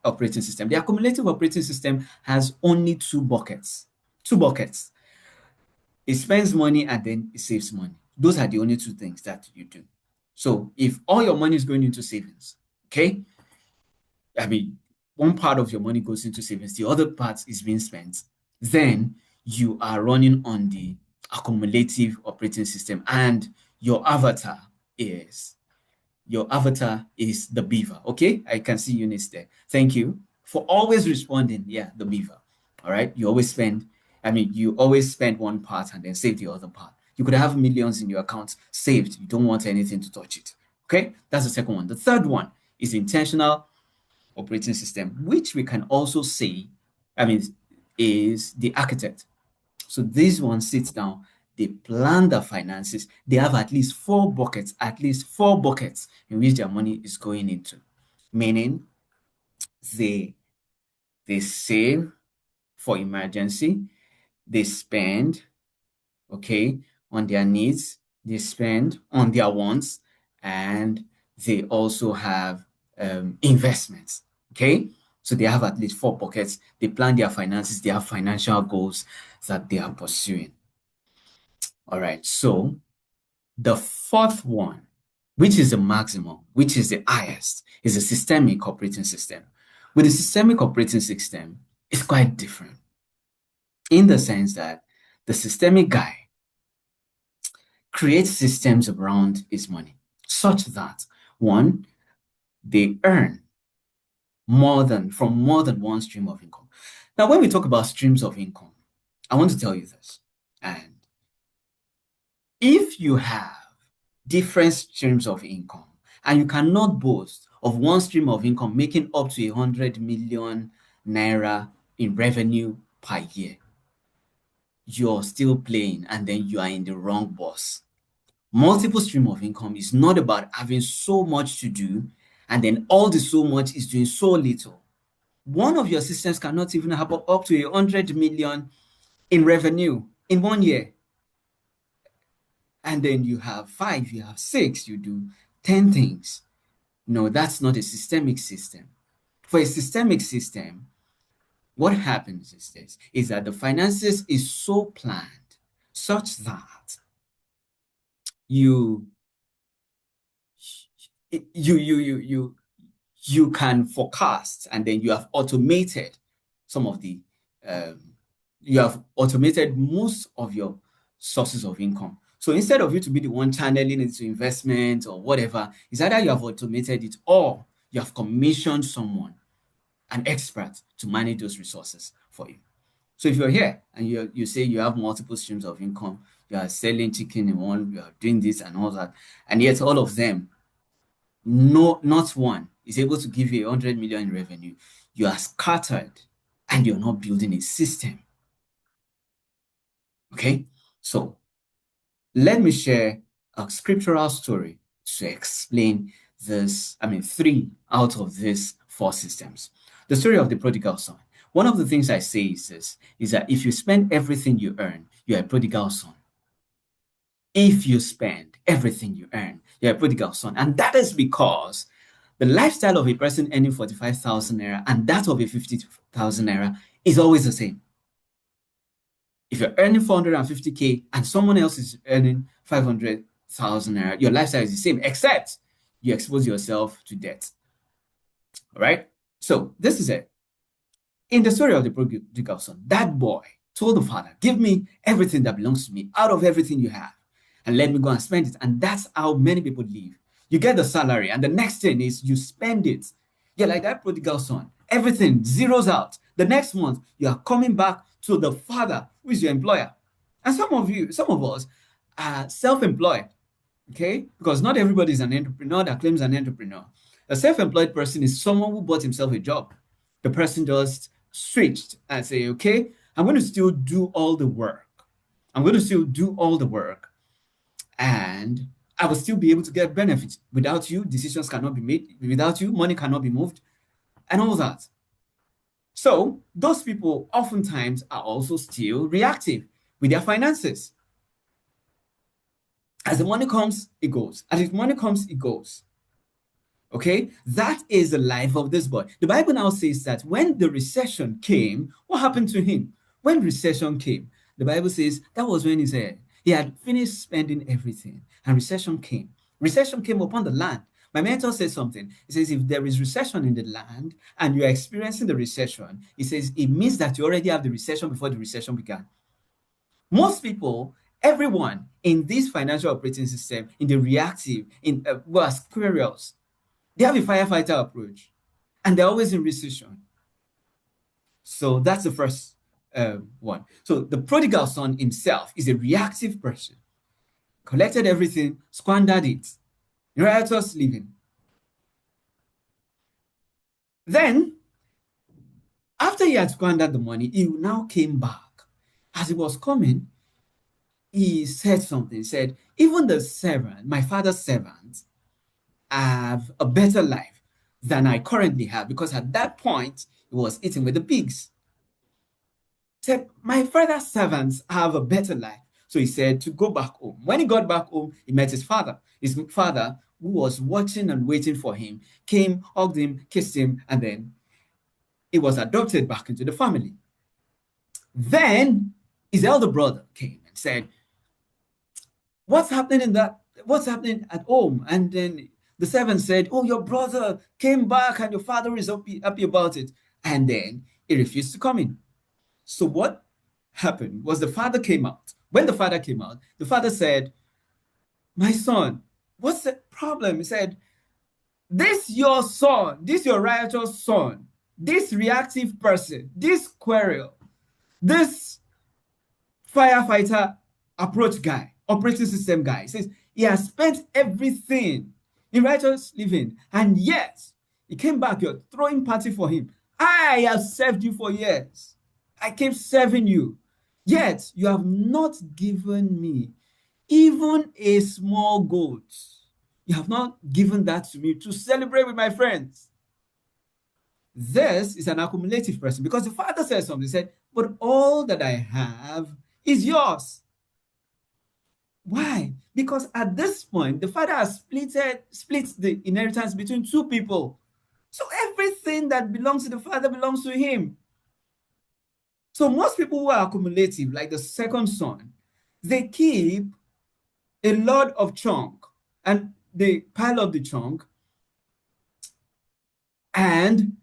operating system. The accumulative operating system has only 2 buckets. 2 buckets. It spends money and then it saves money. Those are the only 2 things that you do. So if all your money is going into savings, okay, I mean, one part of your money goes into savings, the other part is being spent, then you are running on the accumulative operating system, and your avatar is the beaver. Okay, I can see Eunice there. Thank you for always responding. Yeah, the beaver. All right, you always spend one part and then save the other part. You could have millions in your account saved. You don't want anything to touch it. Okay, that's the second one. The third one is intentional operating system, which we can also say, is the architect. So this one sits down, they plan their finances, they have at least four buckets in which their money is going into. Meaning they save for emergency, they spend, okay, on their needs, they spend on their wants, and they also have investments, okay? So they have at least four pockets. They plan their finances. They have financial goals that they are pursuing. All right. So the fourth one, which is the maximum, which is the highest, is a systemic operating system. With the systemic operating system, it's quite different in the sense that the systemic guy creates systems around his money such that, one, they earn from more than one stream of income. Now, when we talk about streams of income, I want to tell you this. And if you have different streams of income and you cannot boast of one stream of income making up to 100 million naira in revenue per year, you're still playing and then you are in the wrong bus. Multiple stream of income is not about having so much to do and then all the so much is doing so little. One of your systems cannot even have up to 100 million in revenue in 1 year. And then you have 5, you have 6, you do 10 things. No, that's not a systemic system. For a systemic system, what happens is this, is that the finances is so planned such that you can forecast, and then you have automated some of the you have automated most of your sources of income. So instead of you to be the one channeling into investment or whatever, it's either you have automated it or you have commissioned someone, an expert, to manage those resources for you. So if you're here and you say you have multiple streams of income, you are selling chicken in one, you are doing this and all that, and yet all of them, not one is able to give you 100 million in revenue, you are scattered and you're not building a system. Okay, so let me share a scriptural story to explain this. 3 out of these 4 systems. The story of the prodigal son. One of the things I say is this, is that if you spend everything you earn, you're a prodigal son. If you spend everything you earn, you're a prodigal son. And that is because the lifestyle of a person earning 45,000 naira and that of a 50,000 naira is always the same. If you're earning 450K and someone else is earning 500,000 naira, your lifestyle is the same, except you expose yourself to debt. All right? So this is it. In the story of the prodigal son, that boy told the father, give me everything that belongs to me out of everything you have and let me go and spend it. And that's how many people live. You get the salary and the next thing is you spend it. You're like that prodigal son. Everything zeroes out. The next month, you are coming back to the father who is your employer. And some of us are self-employed, okay? Because not everybody is an entrepreneur that claims an entrepreneur. A self-employed person is someone who bought himself a job. The person just switched and say, okay, I'm going to still do all the work. And I will still be able to get benefits. Without you, decisions cannot be made. Without you, money cannot be moved and all that. So those people oftentimes are also still reactive with their finances. As the money comes, it goes. As the money comes, it goes. Okay, that is the life of this boy. The Bible now says that when the recession came, what happened to him? When recession came, the Bible says that was when he had finished spending everything and recession came. Recession came upon the land. My mentor says something. He says, if there is recession in the land and you're experiencing the recession, he says, it means that you already have the recession before the recession began. Most people, everyone in this financial operating system, in the reactive, squirrels, they have a firefighter approach and they're always in recession. So that's the first one. So the prodigal son himself is a reactive person. Collected everything, squandered it. Riotous living. Then, after he had squandered the money, he now came back. As he was coming, he said something. He said, even the servant, my father's servants, have a better life than I currently have, because at that point, he was eating with the pigs. He said, my father's servants have a better life. So he said to go back home. When he got back home, he met his father. His father, who was watching and waiting for him, came, hugged him, kissed him, and then he was adopted back into the family. Then his elder brother came and said, what's happening at home? And then the servant said, oh, your brother came back and your father is happy about it. And then he refused to come in. So what happened was the father came out. When the father came out, the father said, my son, what's the problem? He said, this your son, this your righteous son, this reactive person, this quarrel, this firefighter approach guy, operating system guy, says he has spent everything in righteous living, and yet he came back, you're throwing party for him. I have served you for years. I keep serving you, yet you have not given me even a small goat. You have not given that to me to celebrate with my friends. This is an accumulative person, because the father said something. He said, but all that I have is yours. Why? Because at this point, the father has split the inheritance between two people. So everything that belongs to the father belongs to him. So most people who are accumulative, like the second son, they keep a lot of chunk and they pile up the chunk, and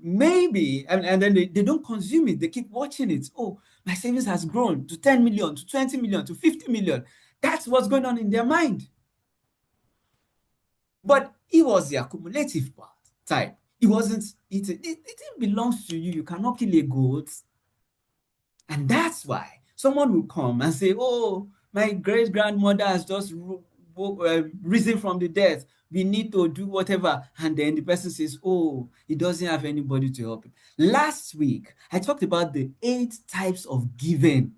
maybe, and then they don't consume it. They keep watching it. Oh, my savings has grown to 10 million, to 20 million, to 50 million. That's what's going on in their mind. But it was the accumulative part type. It wasn't, it didn't belong to you. You cannot kill a goat. And that's why someone will come and say, oh, my great-grandmother has just risen from the dead. We need to do whatever. And then the person says, oh, he doesn't have anybody to help him. Last week, I talked about the 8 types of giving.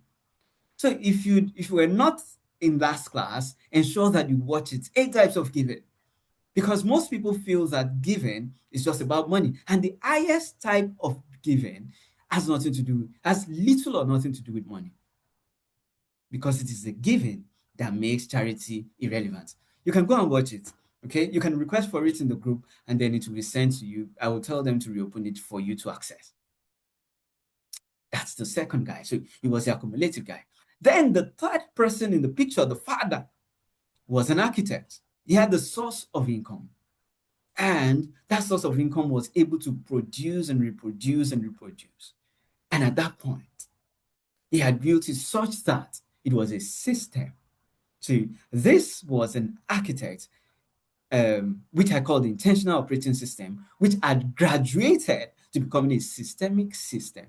So if you were not in that class, ensure that you watch it. 8 types of giving. Because most people feel that giving is just about money. And the highest type of giving has little or nothing to do with money. Because it is the giving that makes charity irrelevant. You can go and watch it, okay? You can request for it in the group, and then it will be sent to you. I will tell them to reopen it for you to access. That's the second guy. So he was the accumulative guy. Then the third person in the picture, the father, was an architect. He had the source of income. And that source of income was able to produce and reproduce and reproduce. And at that point, he had built it such that it was a system. So this was an architect, which I call the intentional operating system, which had graduated to becoming a systemic system.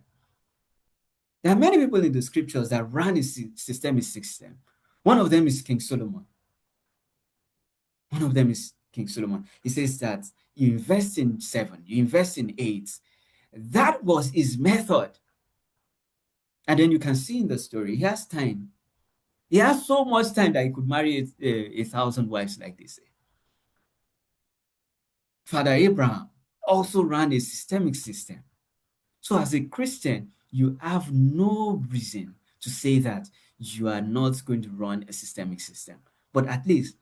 There are many people in the scriptures that ran a systemic system. One of them is King Solomon. One of them is King Solomon. He says that you invest in 7, you invest in 8. That was his method. And then you can see in the story, he has time. He has so much time that he could marry 1,000 wives like they say. Father Abraham also ran a systemic system. So as a Christian, you have no reason to say that you are not going to run a systemic system. But at least,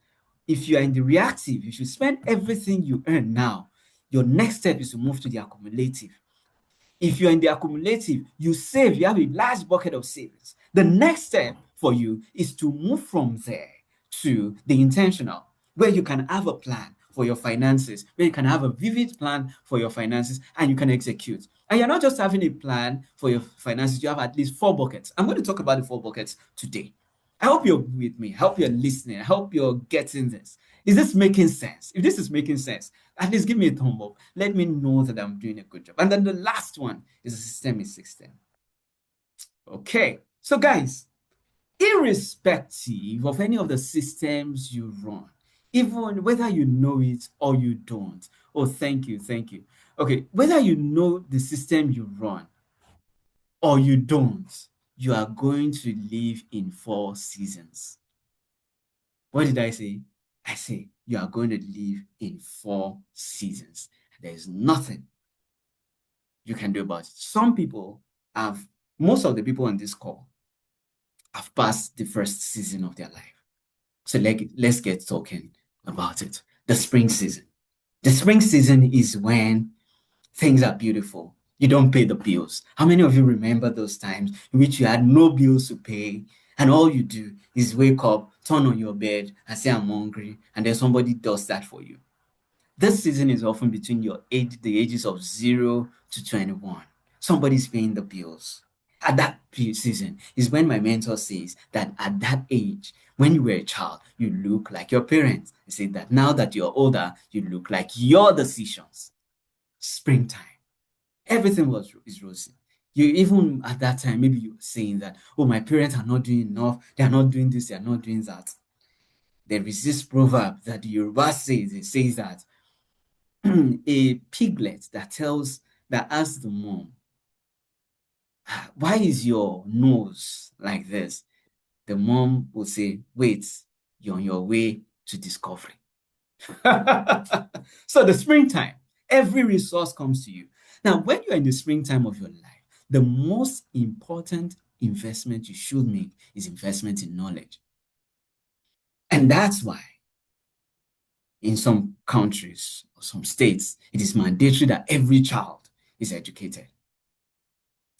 if you are in the reactive, you should spend everything you earn now. Your next step is to move to the accumulative. If you're in the accumulative, you save, you have a large bucket of savings. The next step for you is to move from there to the intentional, where you can have a plan for your finances, where you can have a vivid plan for your finances and you can execute. And you're not just having a plan for your finances, you have at least 4 buckets. I'm going to talk about the 4 buckets today. I hope you're with me. I hope you're listening. I hope you're getting this. Is this making sense? If this is making sense, at least give me a thumb up. Let me know that I'm doing a good job. And then the last one is a systemic system. Okay, so guys, irrespective of any of the systems you run, even whether you know it or you don't, Oh, thank you. Okay, whether you know the system you run or you don't, you are going to live in 4 seasons. What did I say? I say you are going to live in 4 seasons. There is nothing you can do about it. Some people have, most of the people on this call have passed the first season of their life. So let's get talking about it. The spring season. The spring season is when things are beautiful. You don't pay the bills. How many of you remember those times in which you had no bills to pay and all you do is wake up, turn on your bed and say, I'm hungry, and then somebody does that for you? This season is often between the ages of 0 to 21. Somebody's paying the bills. At that season is when my mentor says that at that age, when you were a child, you look like your parents. He said that now that you're older, you look like your decisions. Springtime. Everything is rosy. You even at that time, maybe you're saying that, oh, my parents are not doing enough. They are not doing this. They are not doing that. There is this proverb that the Yoruba says. It says that a piglet that asks the mom, why is your nose like this? The mom will say, wait, you're on your way to discovery. So the springtime, every resource comes to you. Now, when you're in the springtime of your life, the most important investment you should make is investment in knowledge. And that's why in some countries or some states, it is mandatory that every child is educated.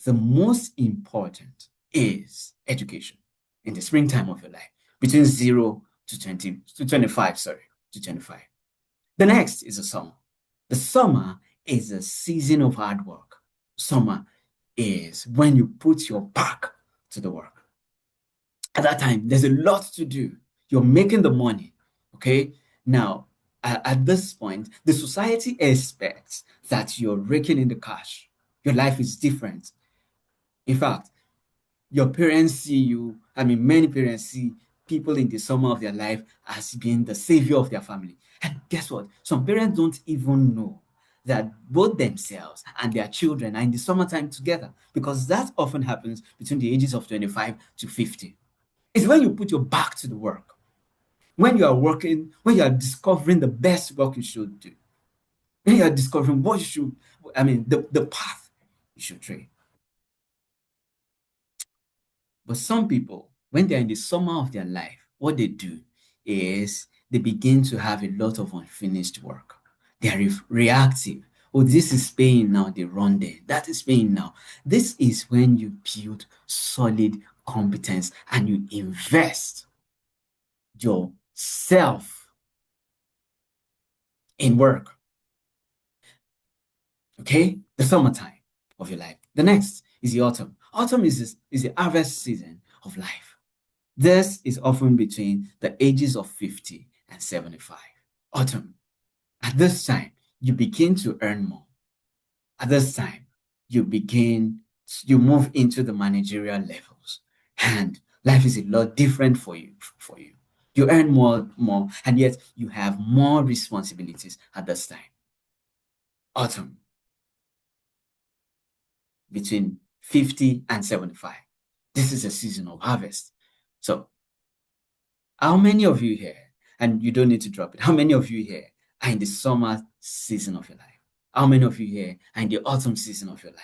The most important is education in the springtime of your life, between 0 to 25. The next is the summer. The summer is a season of hard work. Summer is when you put your back to the work. At that time, there's a lot to do. You're making the money, okay? Now, at this point, the society expects that you're raking in the cash. Your life is different. In fact, your parents see you, many parents see people in the summer of their life as being the savior of their family. And guess what? Some parents don't even know that both themselves and their children are in the summertime together, because that often happens between the ages of 25 to 50. It's when you put your back to the work, when you are working, when you are discovering the best work you should do, when you are discovering what you should, the path you should tread. But some people, when they're in the summer of their life, what they do is they begin to have a lot of unfinished work. They are reactive. Oh, this is paying now, they run there. That is paying now. This is when you build solid competence and you invest yourself in work. Okay? The summertime of your life. The next is the autumn. Autumn is the harvest season of life. This is often between the ages of 50 and 75. Autumn. At this time, you begin to earn more. At this time, you move into the managerial levels, and life is a lot different for you. You earn more, and yet you have more responsibilities at this time. Autumn. Between 50 and 75. This is a season of harvest. So, how many of you here, and you don't need to drop it, how many of you here are in the summer season of your life? How many of you here are in the autumn season of your life?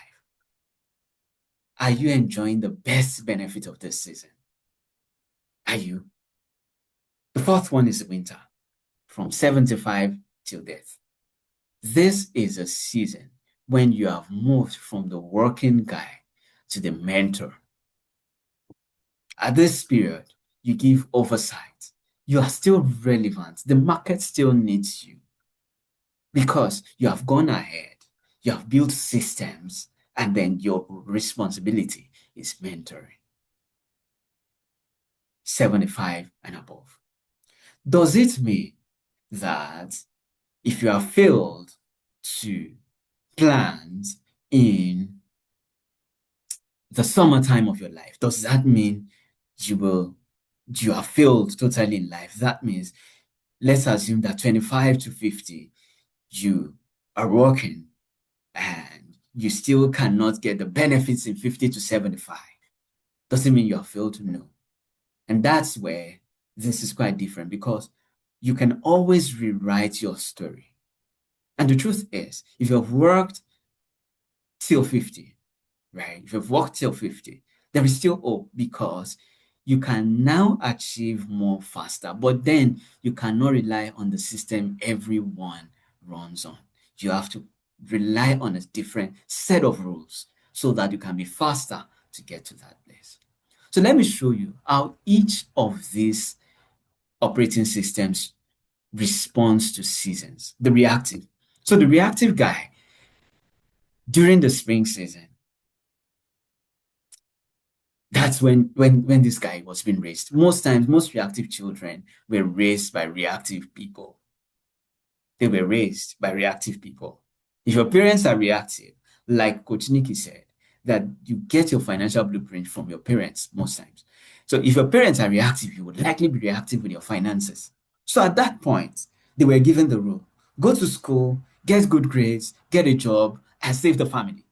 Are you enjoying the best benefit of this season? Are you? The fourth one is winter, from 75 till death. This is a season when you have moved from the working guy to the mentor. At this period, you give oversight. You are still relevant. The market still needs you because you have gone ahead. You have built systems, and then your responsibility is mentoring. 75 and above. Does it mean that if you have failed to plan in the summertime of your life, does that mean you have failed totally in life? That means, let's assume that 25 to 50, you are working and you still cannot get the benefits in 50 to 75, doesn't mean you have failed to know. And that's where this is quite different, because you can always rewrite your story. And the truth is, if you've worked till 50, right? If you've worked till 50, there is still hope, because you can now achieve more faster. But then you cannot rely on the system everyone runs on. You have to rely on a different set of rules so that you can be faster to get to that place. So let me show you how each of these operating systems responds to seasons. The reactive. So the reactive guy, during the spring season, that's when this guy was being raised. Most times, most reactive children were raised by reactive people. They were raised by reactive people. If your parents are reactive, like Coach Nikki said, that you get your financial blueprint from your parents most times. So if your parents are reactive, you would likely be reactive with your finances. So at that point, they were given the rule: go to school, get good grades, get a job, and save the family.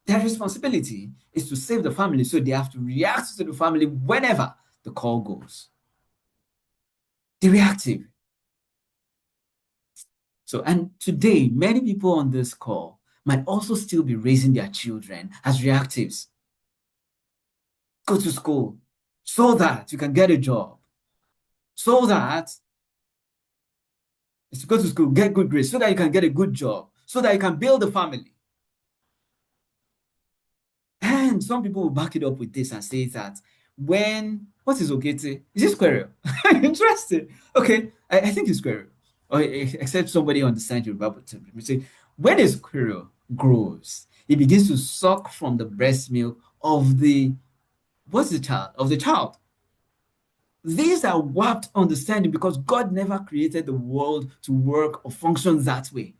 Their responsibility is to save the family, so they have to react to the family whenever the call goes. The reactive. So, and today, many people on this call might also still be raising their children as reactives. Go to school so that you can get a job. So that is to go to school, get good grades, so that you can get a good job, so that you can build a family. And some people will back it up with this and say that what is Ogete? Is it squirrel? Interesting. Okay, I think it's squirrel. Or except somebody understands your Bible term. We say, when a squirrel grows, it begins to suck from the breast milk of the child. These are warped understanding, because God never created the world to work or function that way.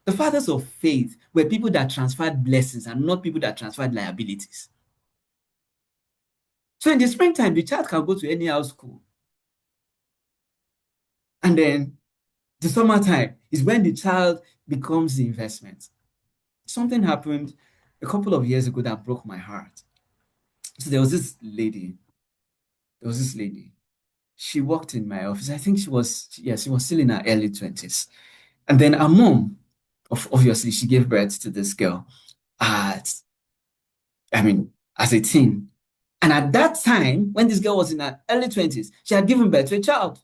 The fathers of faith were people that transferred blessings and not people that transferred liabilities. So in the springtime, the child can go to any house school. And then the summertime is when the child becomes the investment. Something happened a couple of years ago that broke my heart. So there was this lady. She worked in my office. I think she was still in her early 20s. And then her mom, obviously, she gave birth to this girl as a teen. And at that time, when this girl was in her early 20s, she had given birth to a child.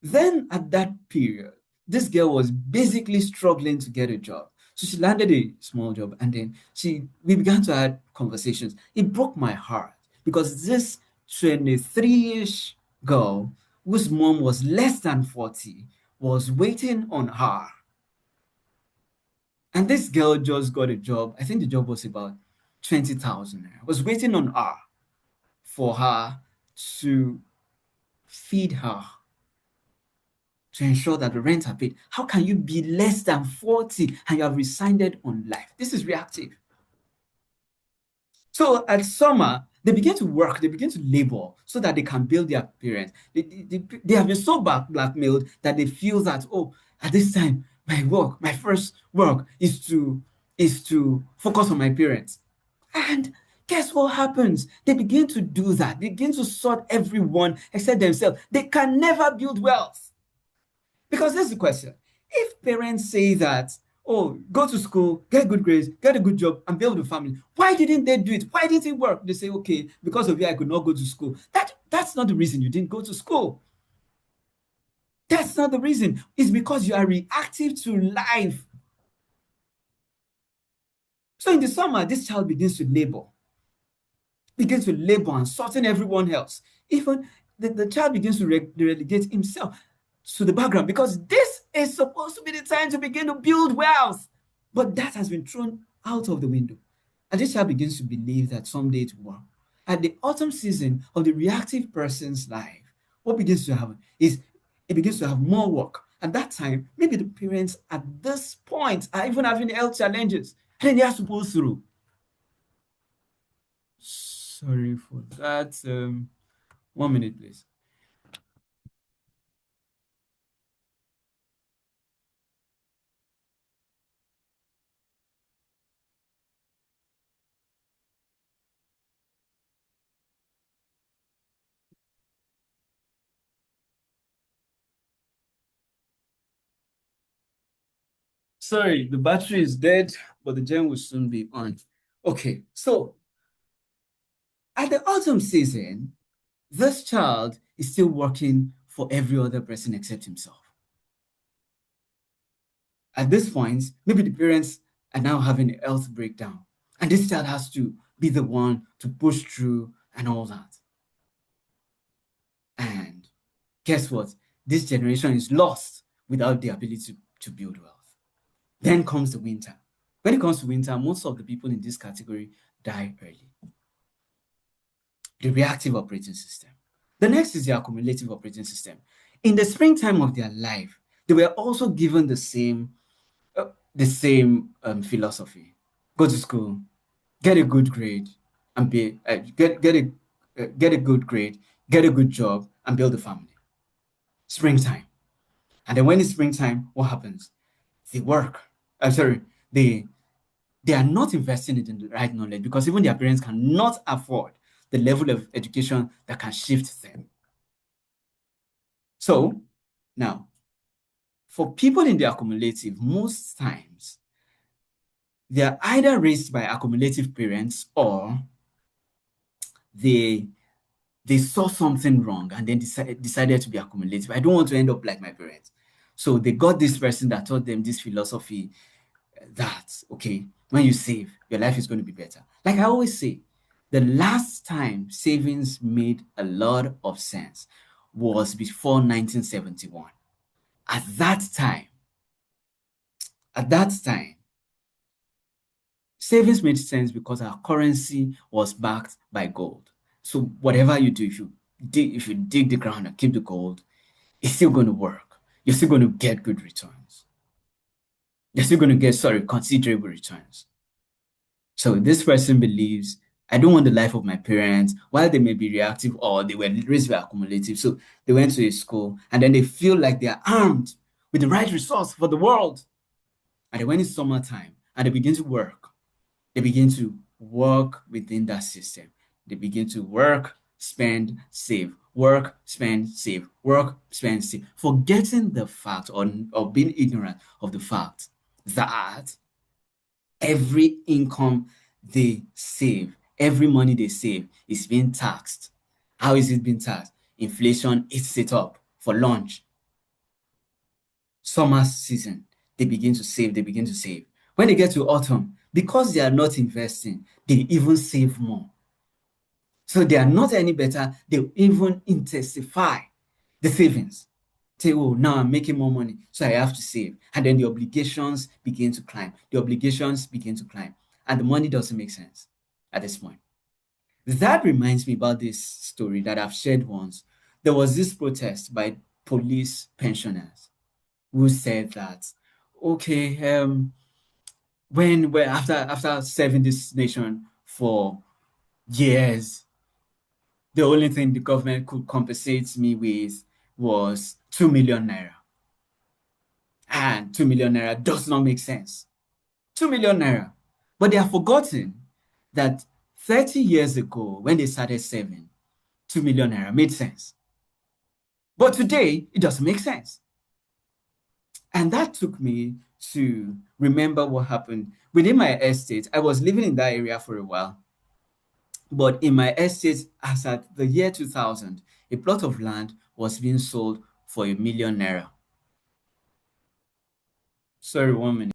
Then at that period, this girl was basically struggling to get a job. So she landed a small job, and then we began to have conversations. It broke my heart, because this 23-ish girl, whose mom was less than 40, was waiting on her. And this girl just got a job. I think the job was about 20,000. Was waiting on her for her to feed her, to ensure that the rent are paid. How can you be less than 40 and you have resigned on life? This is reactive. So at summer, they begin to work, they begin to labor so that they can build their parents. They have been so blackmailed that they feel that, oh, at this time, my first work is to focus on my parents. And guess what happens? They begin to do that. They begin to sort everyone except themselves. They can never build wealth. Because this is the question. If parents say that, oh, go to school, get good grades, get a good job, and build a family, why didn't they do it? Why didn't it work? They say, okay, because of you, I could not go to school. That's not the reason you didn't go to school. That's not the reason. It's because you are reactive to life. So in the summer, this child begins to labor and sorting everyone else. Even the child begins to relegate himself to the background, because this is supposed to be the time to begin to build wealth. But that has been thrown out of the window. And this child begins to believe that someday it will work. At the autumn season of the reactive person's life, what begins to happen is it begins to have more work. At that time, maybe the parents at this point are even having health challenges, and then they have to pull through. Sorry for that. 1 minute, please. Sorry, the battery is dead, but the gen will soon be on. Okay, so at the autumn season, this child is still working for every other person except himself. At this point, maybe the parents are now having a health breakdown, and this child has to be the one to push through and all that. And guess what? This generation is lost without the ability to build wealth. Then comes the winter. When it comes to winter, most of the people in this category die early. The reactive operating system. The next is the accumulative operating system. In the springtime of their life, they were also given the same philosophy. Go to school, get a good grade, and get a good grade, get a good job, and build a family. Springtime. And then when it's springtime, what happens? They work. They are not investing in the right knowledge because even their parents cannot afford the level of education that can shift them. So now, for people in the accumulative, most times, they are either raised by accumulative parents or they saw something wrong and then decided to be accumulative. I don't want to end up like my parents. So they got this person that taught them this philosophy that, okay, when you save, your life is going to be better. Like I always say, the last time savings made a lot of sense was before 1971. At that time, savings made sense because our currency was backed by gold. So whatever you do, if you dig the ground and keep the gold, it's still going to work. You're still going to get good returns. You're still going to get, considerable returns. So this person believes, I don't want the life of my parents, while they may be reactive or they were raised by accumulative. So they went to a school and then they feel like they are armed with the right resource for the world. And then when it's summertime and they begin to work, they begin to work within that system. They begin to work, spend, save, work, spend, save, work, spend, save, forgetting the fact or being ignorant of the fact that every income they save, every money they save is being taxed. How is it being taxed? Inflation eats it up for lunch. Summer season, they begin to save, When they get to autumn, because they are not investing, they even save more. So they are not any better, they even intensify the savings. Say, oh, now I'm making more money, so I have to save. And then the obligations begin to climb. And the money doesn't make sense at this point. That reminds me about this story that I've shared once. There was this protest by police pensioners who said that, okay, when after serving this nation for years, the only thing the government could compensate me with was 2 million naira. And 2 million naira does not make sense. 2 million naira. But they have forgotten that 30 years ago, when they started serving, 2 million naira made sense. But today, it doesn't make sense. And that took me to remember what happened within my estate. I was living in that area for a while. But in my estate, as at the year 2000, a plot of land was being sold for 1 million naira. Sorry, 1 minute.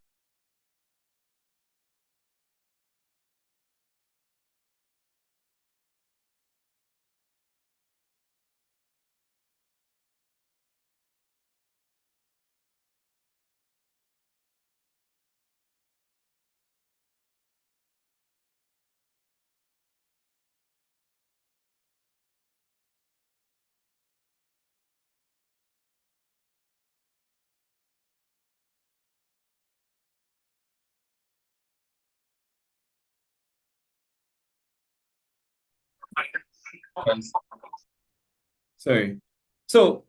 Sorry. So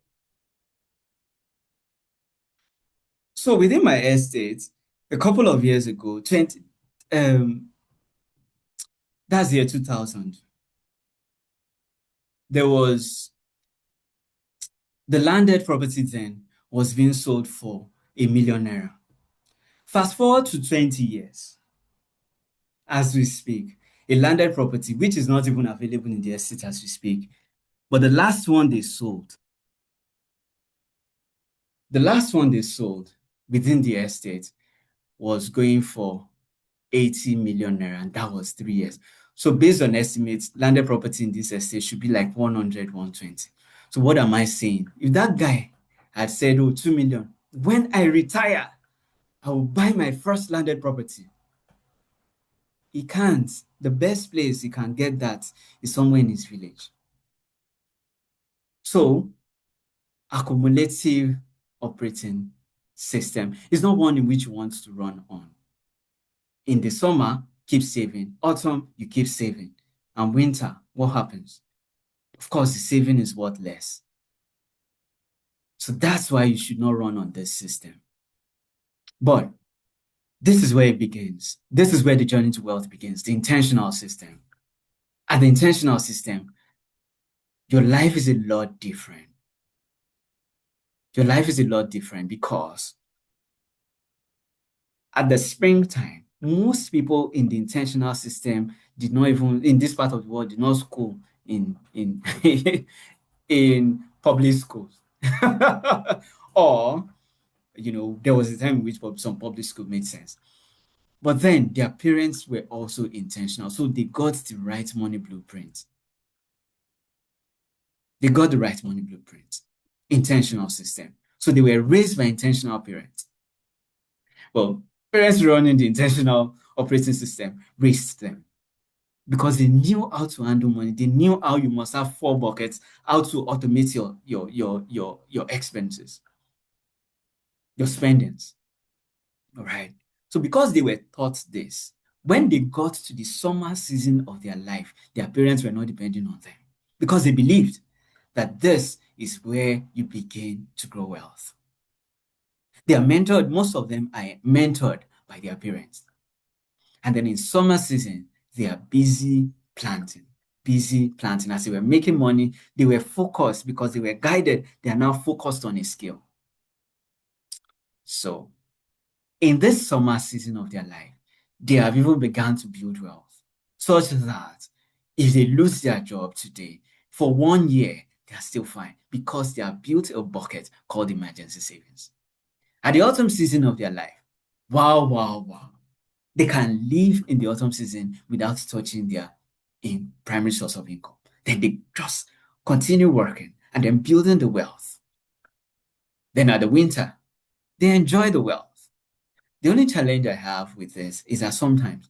within my estate, a couple of years ago, that's the year 2000, there was the landed property then was being sold for 1 million naira. Fast forward to 20 years as we speak, a landed property, which is not even available in the estate as we speak, but the last one they sold within the estate was going for 80 million naira, and that was 3 years. So based on estimates, landed property in this estate should be like 100, 120. So what am I saying? If that guy had said, oh, 2 million, when I retire, I will buy my first landed property. He can't. The best place he can get that is somewhere in his village. So accumulative operating system is not one in which you want to run on. In the summer, keep saving. Autumn, you keep saving. And winter, what happens? Of course, the saving is worth less. So that's why you should not run on this system. But this is where it begins. This is where the journey to wealth begins, the intentional system. At the intentional system, your life is a lot different. Your life is a lot different because at the springtime, most people in the intentional system did not even, in this part of the world, did not school in in public schools. Or, there was a time in which some public school made sense. But then their parents were also intentional. So they got the right money blueprint. They got the right money blueprint. Intentional system. So they were raised by intentional parents. Well, parents running the intentional operating system raised them because they knew how to handle money. They knew how you must have 4 buckets, how to automate your expenses, your spendings. All right. So because they were taught this, when they got to the summer season of their life, their parents were not depending on them because they believed that this is where you begin to grow wealth. They are mentored, most of them are mentored by their parents. And then in summer season, they are busy planting. As they were making money, they were focused because they were guided. They are now focused on a skill. So in this summer season of their life, they have even begun to build wealth, such that if they lose their job today, for 1 year, they are still fine because they have built a bucket called emergency savings. At the autumn season of their life, wow, they can live in the autumn season without touching their primary source of income. Then they just continue working and then building the wealth. Then at the winter, they enjoy the wealth. The only challenge I have with this is that sometimes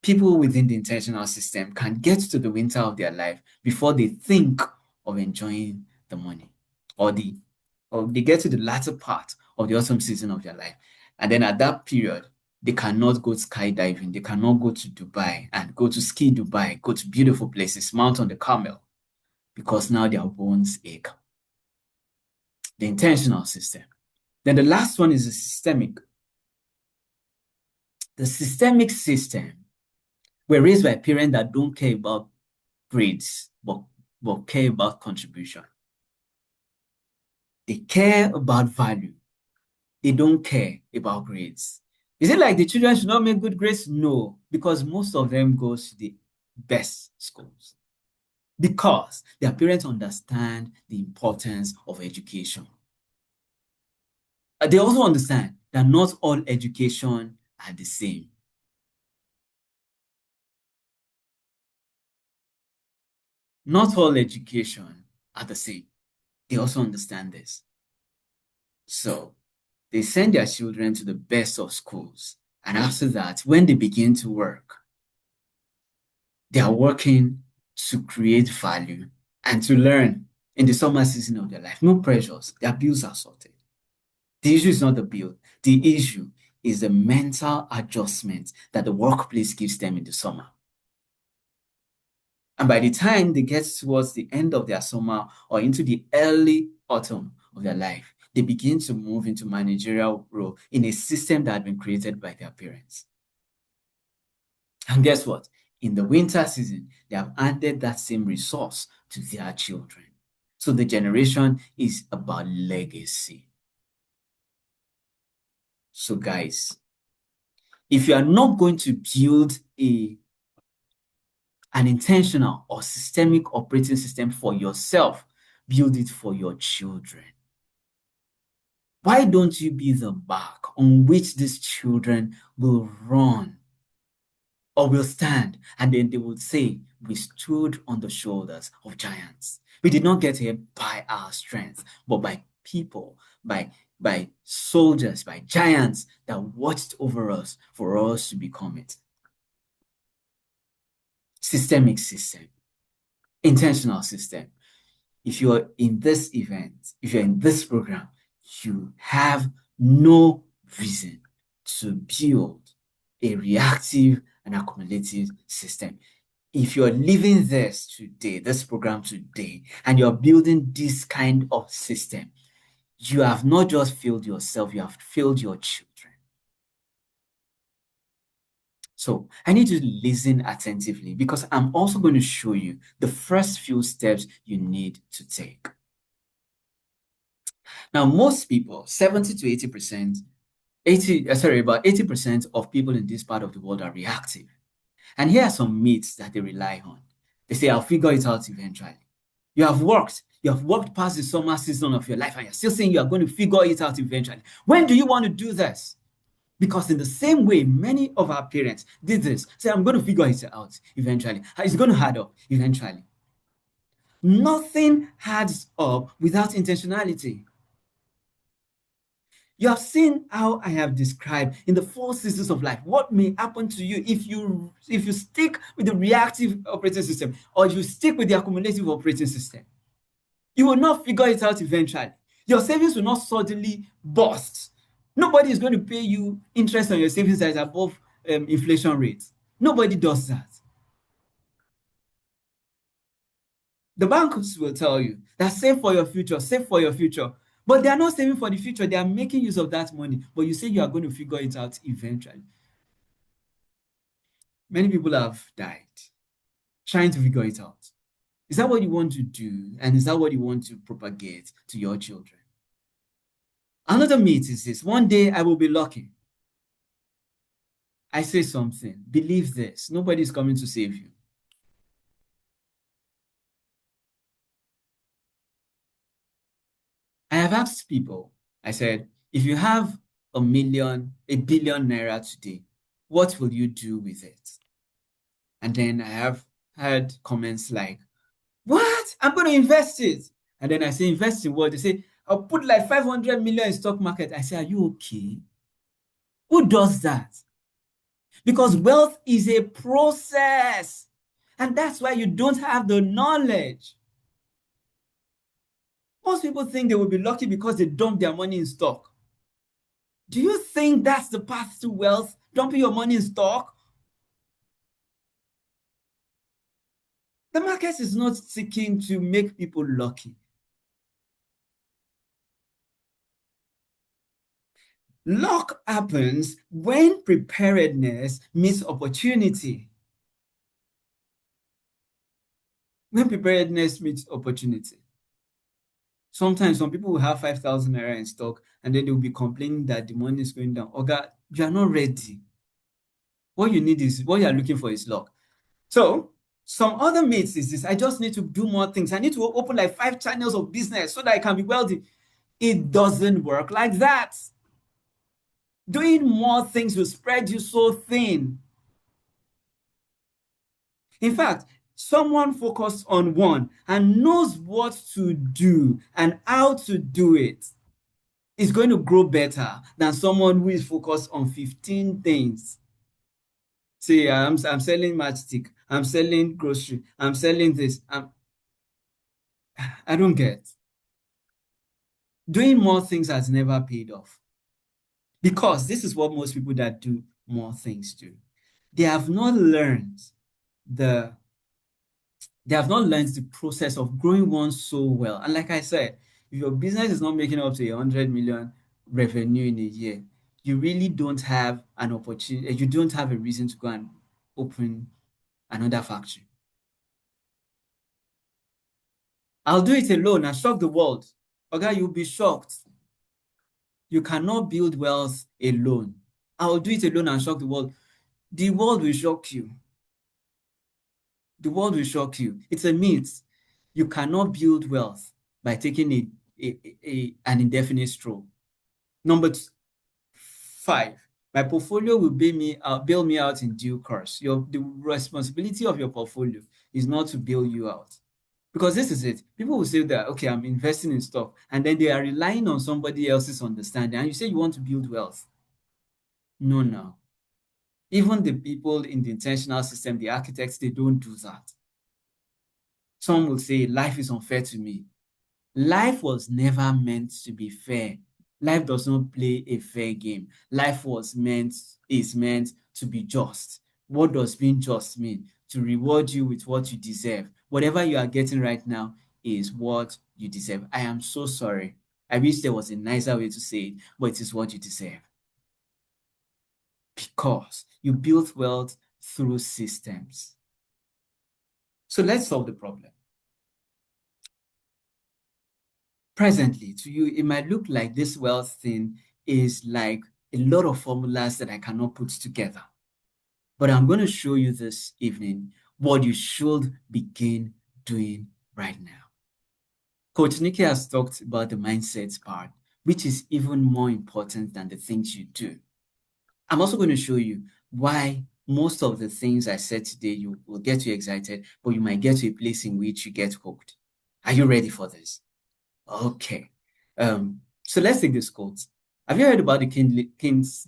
people within the intentional system can get to the winter of their life before they think of enjoying the money, or they get to the latter part of the autumn season of their life. And then at that period, they cannot go skydiving. They cannot go to Dubai and go to ski Dubai, go to beautiful places, mount on the camel, because now their bones ache. The intentional system. Then the last one is the systemic. The systemic system were raised by parents that don't care about grades, but care about contribution. They care about value. They don't care about grades. Is it like the children should not make good grades? No, because most of them go to the best schools. Because their parents understand the importance of education. They also understand that not all education are the same. Not all education are the same. They also understand this. So they send their children to the best of schools. And after that, when they begin to work, they are working to create value and to learn in the summer season of their life. No pressures. Their bills are sorted. The issue is not the bill. The issue is the mental adjustment that the workplace gives them in the summer. And by the time they get towards the end of their summer or into the early autumn of their life, they begin to move into managerial role in a system that had been created by their parents. And guess what? In the winter season, they have added that same resource to their children. So the generation is about legacy. So guys, If you are not going to build an intentional or systemic operating system for yourself, build it for your children. Why don't you be the back on which these children will run or will stand, and then they will say, we stood on the shoulders of giants. We did not get here by our strength, but by people, by soldiers, by giants that watched over us for us to become it. Systemic system, intentional system. If you're in this event, if you're in this program, you have no reason to build a reactive and accumulative system. If you're living this today, this program today, and you're building this kind of system, you have not just failed yourself, you have failed your children. So I need you to listen attentively, because I'm also going to show you the first few steps you need to take. Now, most people, 70 to 80%, about 80% of people in this part of the world are reactive. And here are some myths that they rely on. They say, I'll figure it out eventually. You have worked past the summer season of your life, and you're still saying you are going to figure it out eventually. When do you want to do this? Because in the same way, many of our parents did this. Say, I'm going to figure it out eventually. It's going to add up eventually. Nothing adds up without intentionality. You have seen how I have described in the 4 seasons of life what may happen to you if you stick with the reactive operating system, or if you stick with the accumulative operating system. You will not figure it out eventually. Your savings will not suddenly burst. Nobody is going to pay you interest on your savings that is above inflation rates. Nobody does that. The banks will tell you that save for your future, save for your future. But they are not saving for the future. They are making use of that money. But you say you are going to figure it out eventually. Many people have died trying to figure it out. Is that what you want to do? And is that what you want to propagate to your children? Another myth is this: one day I will be lucky. I say something, believe this, nobody is coming to save you. I have asked people, I said, if you have a billion naira today, what will you do with it? And then I have heard comments like, what? I'm going to invest it. And then I say, invest in what? They say, I'll put like 500 million in stock market. I say, are you okay? Who does that? Because wealth is a process. And that's why you don't have the knowledge. Most people think they will be lucky because they dump their money in stock. Do you think that's the path to wealth? Dumping your money in stock? The market is not seeking to make people lucky. Luck happens when preparedness meets opportunity. When preparedness meets opportunity. Sometimes some people will have 5,000 naira in stock, and then they will be complaining that the money is going down. Oga, you are not ready. What you are looking for is luck. So some other myths is this: I just need to do more things. I need to open like 5 channels of business so that I can be wealthy. It doesn't work like that. Doing more things will spread you so thin. In fact, someone focused on one and knows what to do and how to do it is going to grow better than someone who is focused on 15 things. Say, I'm selling matchstick, I'm selling grocery, I'm selling this. I don't get. Doing more things has never paid off. Because this is what most people that do more things do. They have not learned the process of growing one so well. And like I said, if your business is not making up to 100 million revenue in a year, you really don't have an opportunity, you don't have a reason to go and open another factory. I'll do it alone and shock the world. Okay, you'll be shocked. You cannot build wealth alone. I'll do it alone and shock the world. The world will shock you. The world will shock you. It's a myth. You cannot build wealth by taking an indefinite stroll. Number 5, my portfolio will bail me out in due course. The responsibility of your portfolio is not to bail you out. Because this is it. People will say that, okay, I'm investing in stock, and then they are relying on somebody else's understanding. And you say you want to build wealth. No. Even the people in the intentional system, the architects, they don't do that. Some will say, life is unfair to me. Life was never meant to be fair. Life does not play a fair game. Life is meant to be just. What does being just mean? To reward you with what you deserve. Whatever you are getting right now is what you deserve. I am so sorry. I wish there was a nicer way to say it, but it is what you deserve. Because you built wealth through systems. So let's solve the problem. Presently, to you, it might look like this wealth thing is like a lot of formulas that I cannot put together. But I'm going to show you this evening what you should begin doing right now. Coach Nikki has talked about the mindset part, which is even more important than the things you do. I'm also going to show you why most of the things I said today, you will get you excited, but you might get to a place in which you get hooked. Are you ready for this? Okay. So let's take this quote. Have you heard about the Kidlin's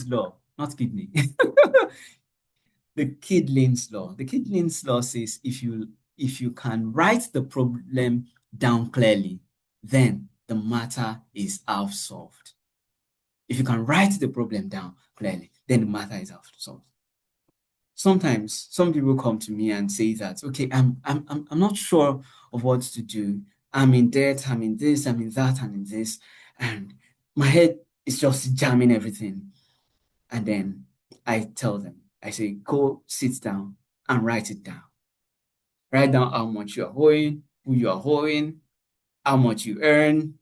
law? Not kidney. The Kidlin's law. The Kidlin's law says if you can write the problem down clearly, then the matter is half solved. If you can write the problem down clearly, then the matter is half solved. Sometimes some people come to me and say that, okay, I'm not sure of what to do. I'm in debt, I'm in this, I'm in that, I'm in this, and my head is just jamming everything. And then I tell them, I say, go sit down and write it down. Write down how much you are owing, who you are owing, how much you earn.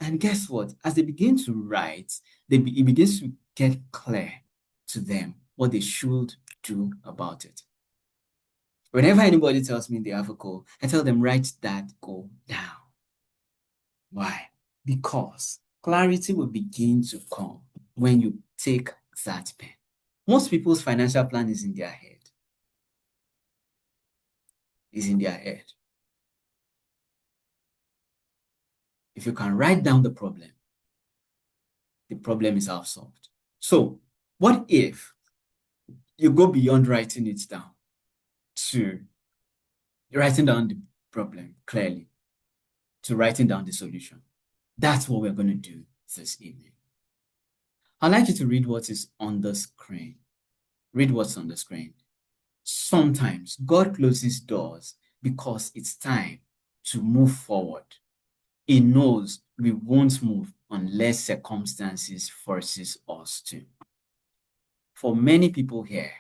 And guess what? As they begin to write, it begins to get clear to them what they should do about it. Whenever anybody tells me they have a goal, I tell them, write that goal down. Why? Because clarity will begin to come when you take that pen. Most people's financial plan is in their head. Is in their head. If you can write down the problem is half solved. So, what if you go beyond writing it down to writing down the problem clearly, to writing down the solution? That's what we're going to do this evening. I'd like you to read what is on the screen. Read what's on the screen. Sometimes God closes doors because it's time to move forward. He knows we won't move unless circumstances forces us to. For many people here,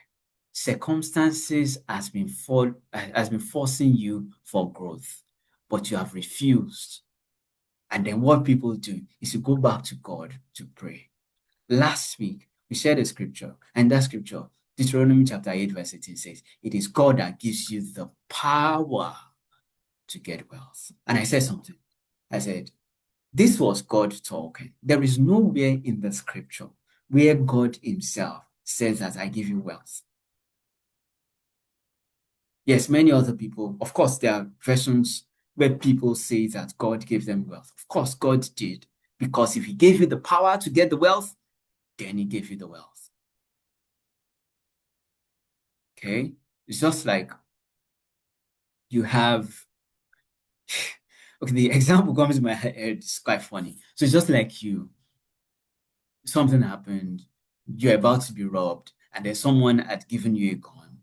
circumstances has been forcing you for growth, but you have refused. And then what people do is to go back to God to pray. Last week, we shared a scripture, and that scripture, Deuteronomy chapter 8, verse 18 says, it is God that gives you the power to get wealth. And I said something. I said, this was God talking. There is nowhere in the scripture where God himself says that I give you wealth. Yes, many other people, of course, there are versions where people say that God gave them wealth. Of course, God did, because if he gave you the power to get the wealth, then he gave you the wealth. Okay? It's just like you have, okay, the example comes to my head, it's quite funny. So it's just like something happened, you're about to be robbed, and then someone had given you a gun,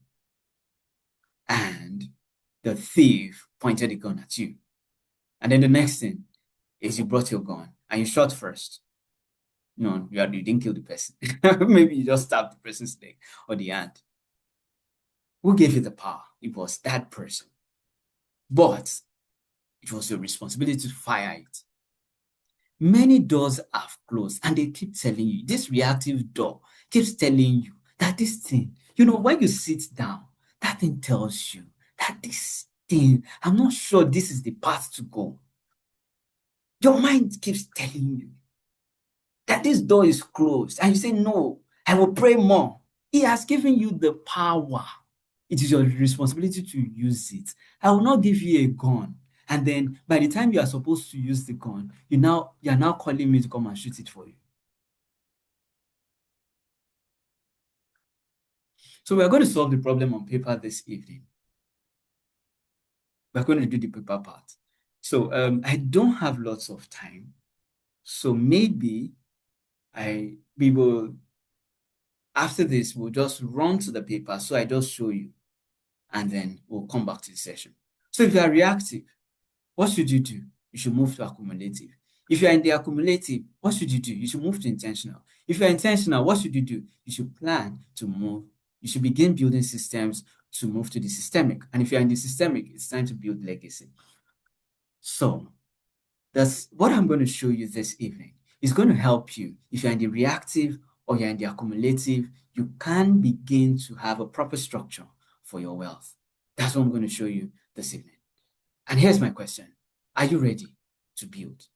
and the thief pointed a gun at you. And then the next thing is you brought your gun, and you shot first. No, you didn't kill the person. Maybe you just stabbed the person's leg or the hand. Who gave you the power? It was that person. But it was your responsibility to fire it. Many doors have closed and they keep telling you, this reactive door keeps telling you that this thing, when you sit down, that thing tells you that this thing, I'm not sure this is the path to go. Your mind keeps telling you that this door is closed. And you say, no, I will pray more. He has given you the power. It is your responsibility to use it. I will not give you a gun. And then by the time you are supposed to use the gun, you are now calling me to come and shoot it for you. So we are going to solve the problem on paper this evening. We're going to do the paper part. So I don't have lots of time. So maybe we will, after this, we'll just run to the paper. So I just show you, and then we'll come back to the session. So if you are reactive, what should you do? You should move to accumulative. If you are in the accumulative, what should you do? You should move to intentional. If you are intentional, what should you do? You should plan to move. You should begin building systems to move to the systemic. And if you're in the systemic, it's time to build legacy. So that's what I'm going to show you this evening. It's going to help you. If you're in the reactive or you're in the accumulative, you can begin to have a proper structure for your wealth. That's what I'm going to show you this evening. And here's my question. Are you ready to build?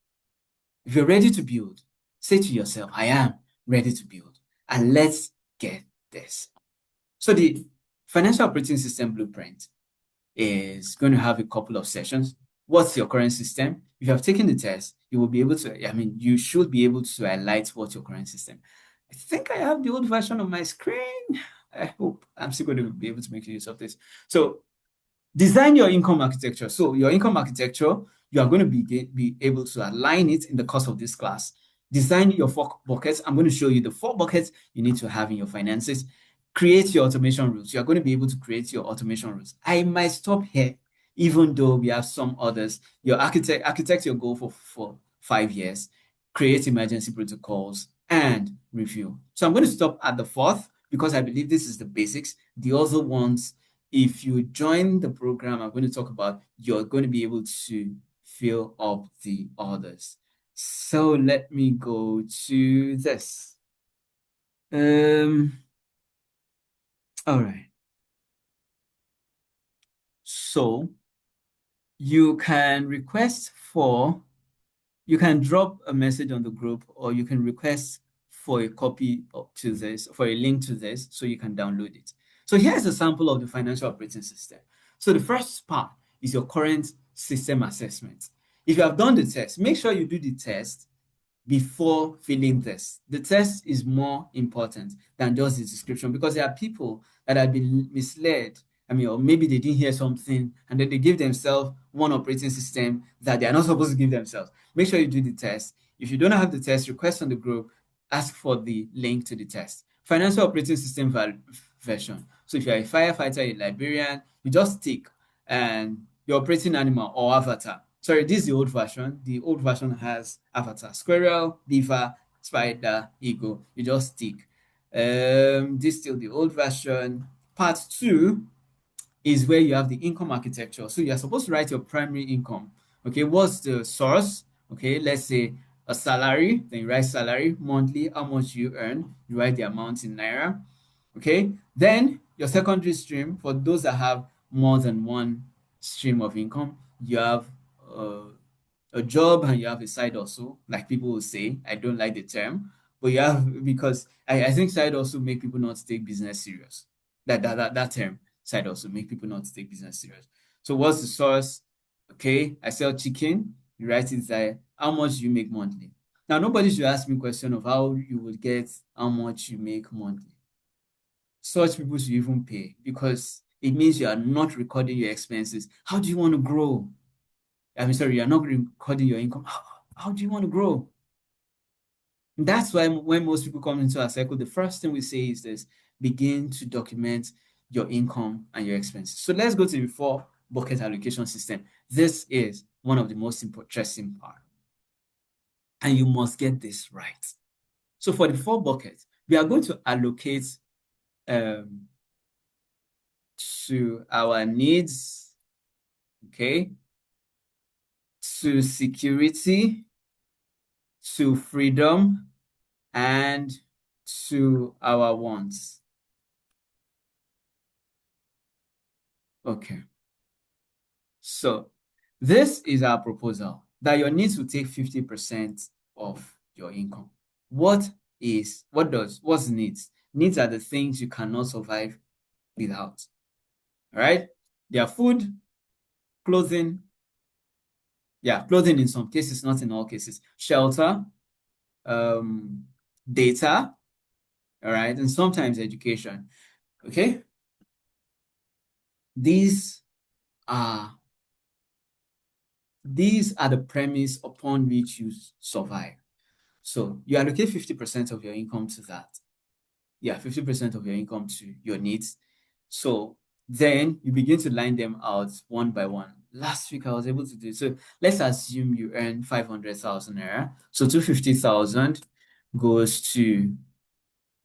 If you're ready to build, say to yourself, I am ready to build. And let's get this. So the financial operating system blueprint is going to have a couple of sessions. What's your current system? If you have taken the test, you will be able to, you should be able to highlight what's your current system. I think I have the old version of my screen. I hope I'm still going to be able to make use of this. So design your income architecture. So your income architecture, you are going to be able to align it in the course of this class. Design your 4 buckets. I'm going to show you the 4 buckets you need to have in your finances. Create your automation rules. You are going to be able to create your automation rules. I might stop here, even though we have some others. Your architect your goal for 5 years. Create emergency protocols and review. So I'm going to stop at the 4th because I believe this is the basics. The other ones, if you join the program, I'm going to talk about, you're going to be able to fill up the others. So let me go to this. All right. So you can drop a message on the group, or you can request for a copy to this, for a link to this, so you can download it. So here's a sample of the financial operating system. So the first part is your current system assessment. If you have done the test, make sure you do the test before filling this. The test is more important than just the description, because there are people that have been misled. Or maybe they didn't hear something and then they give themselves one operating system that they are not supposed to give themselves. Make sure you do the test. If you don't have the test, request on the group, ask for the link to the test. Financial operating system version. So if you're a firefighter, a librarian, you just tick and your operating animal or avatar. Sorry, this is the old version. The old version has avatar: squirrel, beaver, spider, eagle. You just tick. This is still the old version. Part 2 is where you have the income architecture. So you're supposed to write your primary income. Okay, what's the source? Okay, let's say a salary, then you write salary, monthly, how much you earn, you write the amount in naira. Okay, then your secondary stream, for those that have more than one stream of income, you have a job and you have a side hustle, like people will say. I don't like the term, but you have, because I think side hustle make people not take business serious. That term, side hustle, make people not take business serious. So what's the source? Okay, I sell chicken. You write it there. How much do you make monthly? Now, nobody should ask me a question of how you would get how much you make monthly. Such people should even pay, because it means you are not recording your expenses. How do you want to grow? Sorry, you're not recording your income. How do you want to grow? And that's why when most people come into our circle, the first thing we say is this: begin to document your income and your expenses. So let's go to the 4 bucket allocation system. This is one of the most interesting part. And you must get this right. So for the 4 buckets, we are going to allocate to our needs, okay, to security, to freedom and to our wants. Okay. So this is our proposal that your needs will take 50% of your income. What's needs? Needs are the things you cannot survive without. All right? They are food, clothing. Yeah, clothing in some cases, not in all cases. Shelter, data, all right, and sometimes education. Okay? These are the premise upon which you survive. So you allocate 50% of your income to that. Yeah, 50% of your income to your needs. So then you begin to line them out one by one. Last week I was able to do it. So let's assume you earn 500,000 naira. So 250,000 goes to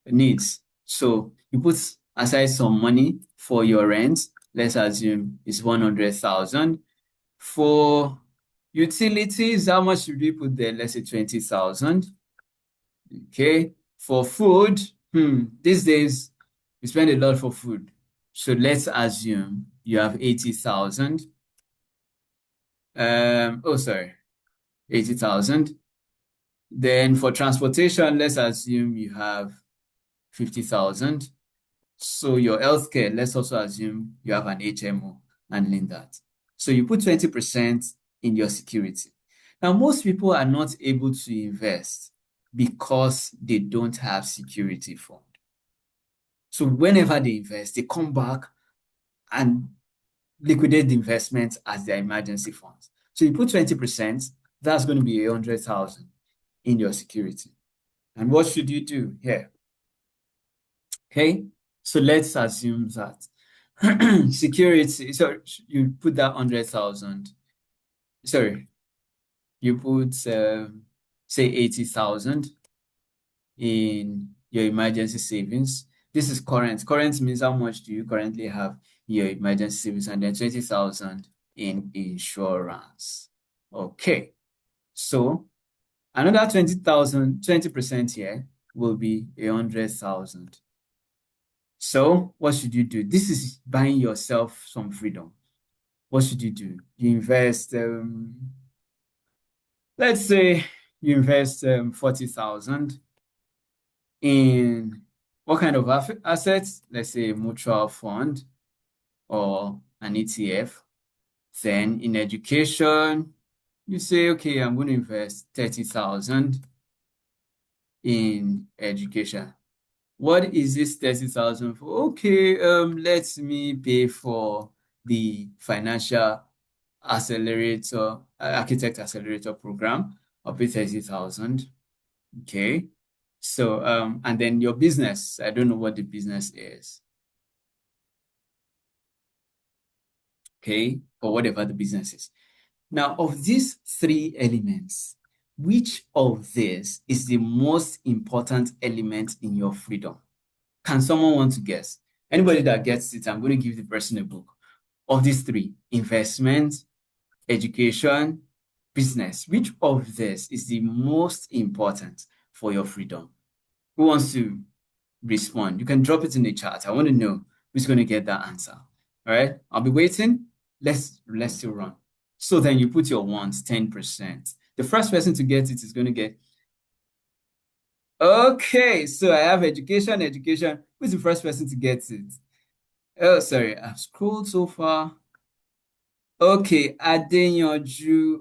needs. So you put aside some money for your rent. Let's assume it's 100,000. For utilities, how much should we put there? Let's say 20,000. Okay. For food, these days we spend a lot for food. So let's assume you have 80,000. 80,000. Then for transportation, let's assume you have 50,000. So your healthcare, let's also assume you have an HMO handling that. So you put 20% in your security. Now, most people are not able to invest because they don't have security fund. So whenever they invest, they come back and liquidate the investment as their emergency funds. So you put 20%, that's going to be 100,000 in your security. And what should you do here? Okay, so let's assume that security, so you put that 100,000, sorry, you put, say 80,000 in your emergency savings. This is current. Current means how much do you currently have in your emergency savings, and then 20,000 in insurance. Okay, so another 20,000, 20% here will be 100,000. So what should you do? This is buying yourself some freedom. What should you do? You invest, let's say you invest 40,000 in what kind of assets? Let's say a mutual fund or an ETF. Then in education, you say, okay, I'm going to invest 30,000 in education. What is this 30,000 for? Okay, let me pay for the financial accelerator, architect accelerator program. I'll pay 30,000. Okay. So, and then your business, I don't know what the business is. Okay, or whatever the business is. Now, of these three elements, which of this is the most important element in your freedom? Can someone want to guess? Anybody that gets it, I'm going to give the person a book. Of these three, investment, education, business, which of this is the most important for your freedom? Who wants to respond? You can drop it in the chat. I want to know who's going to get that answer. All right, I'll be waiting. Let's still run. So then you put your wants 10%. The first person to get it is going to get. Okay, so I have education. Who's the first person to get it? Oh, sorry, I've scrolled so far. Okay, Adeyanju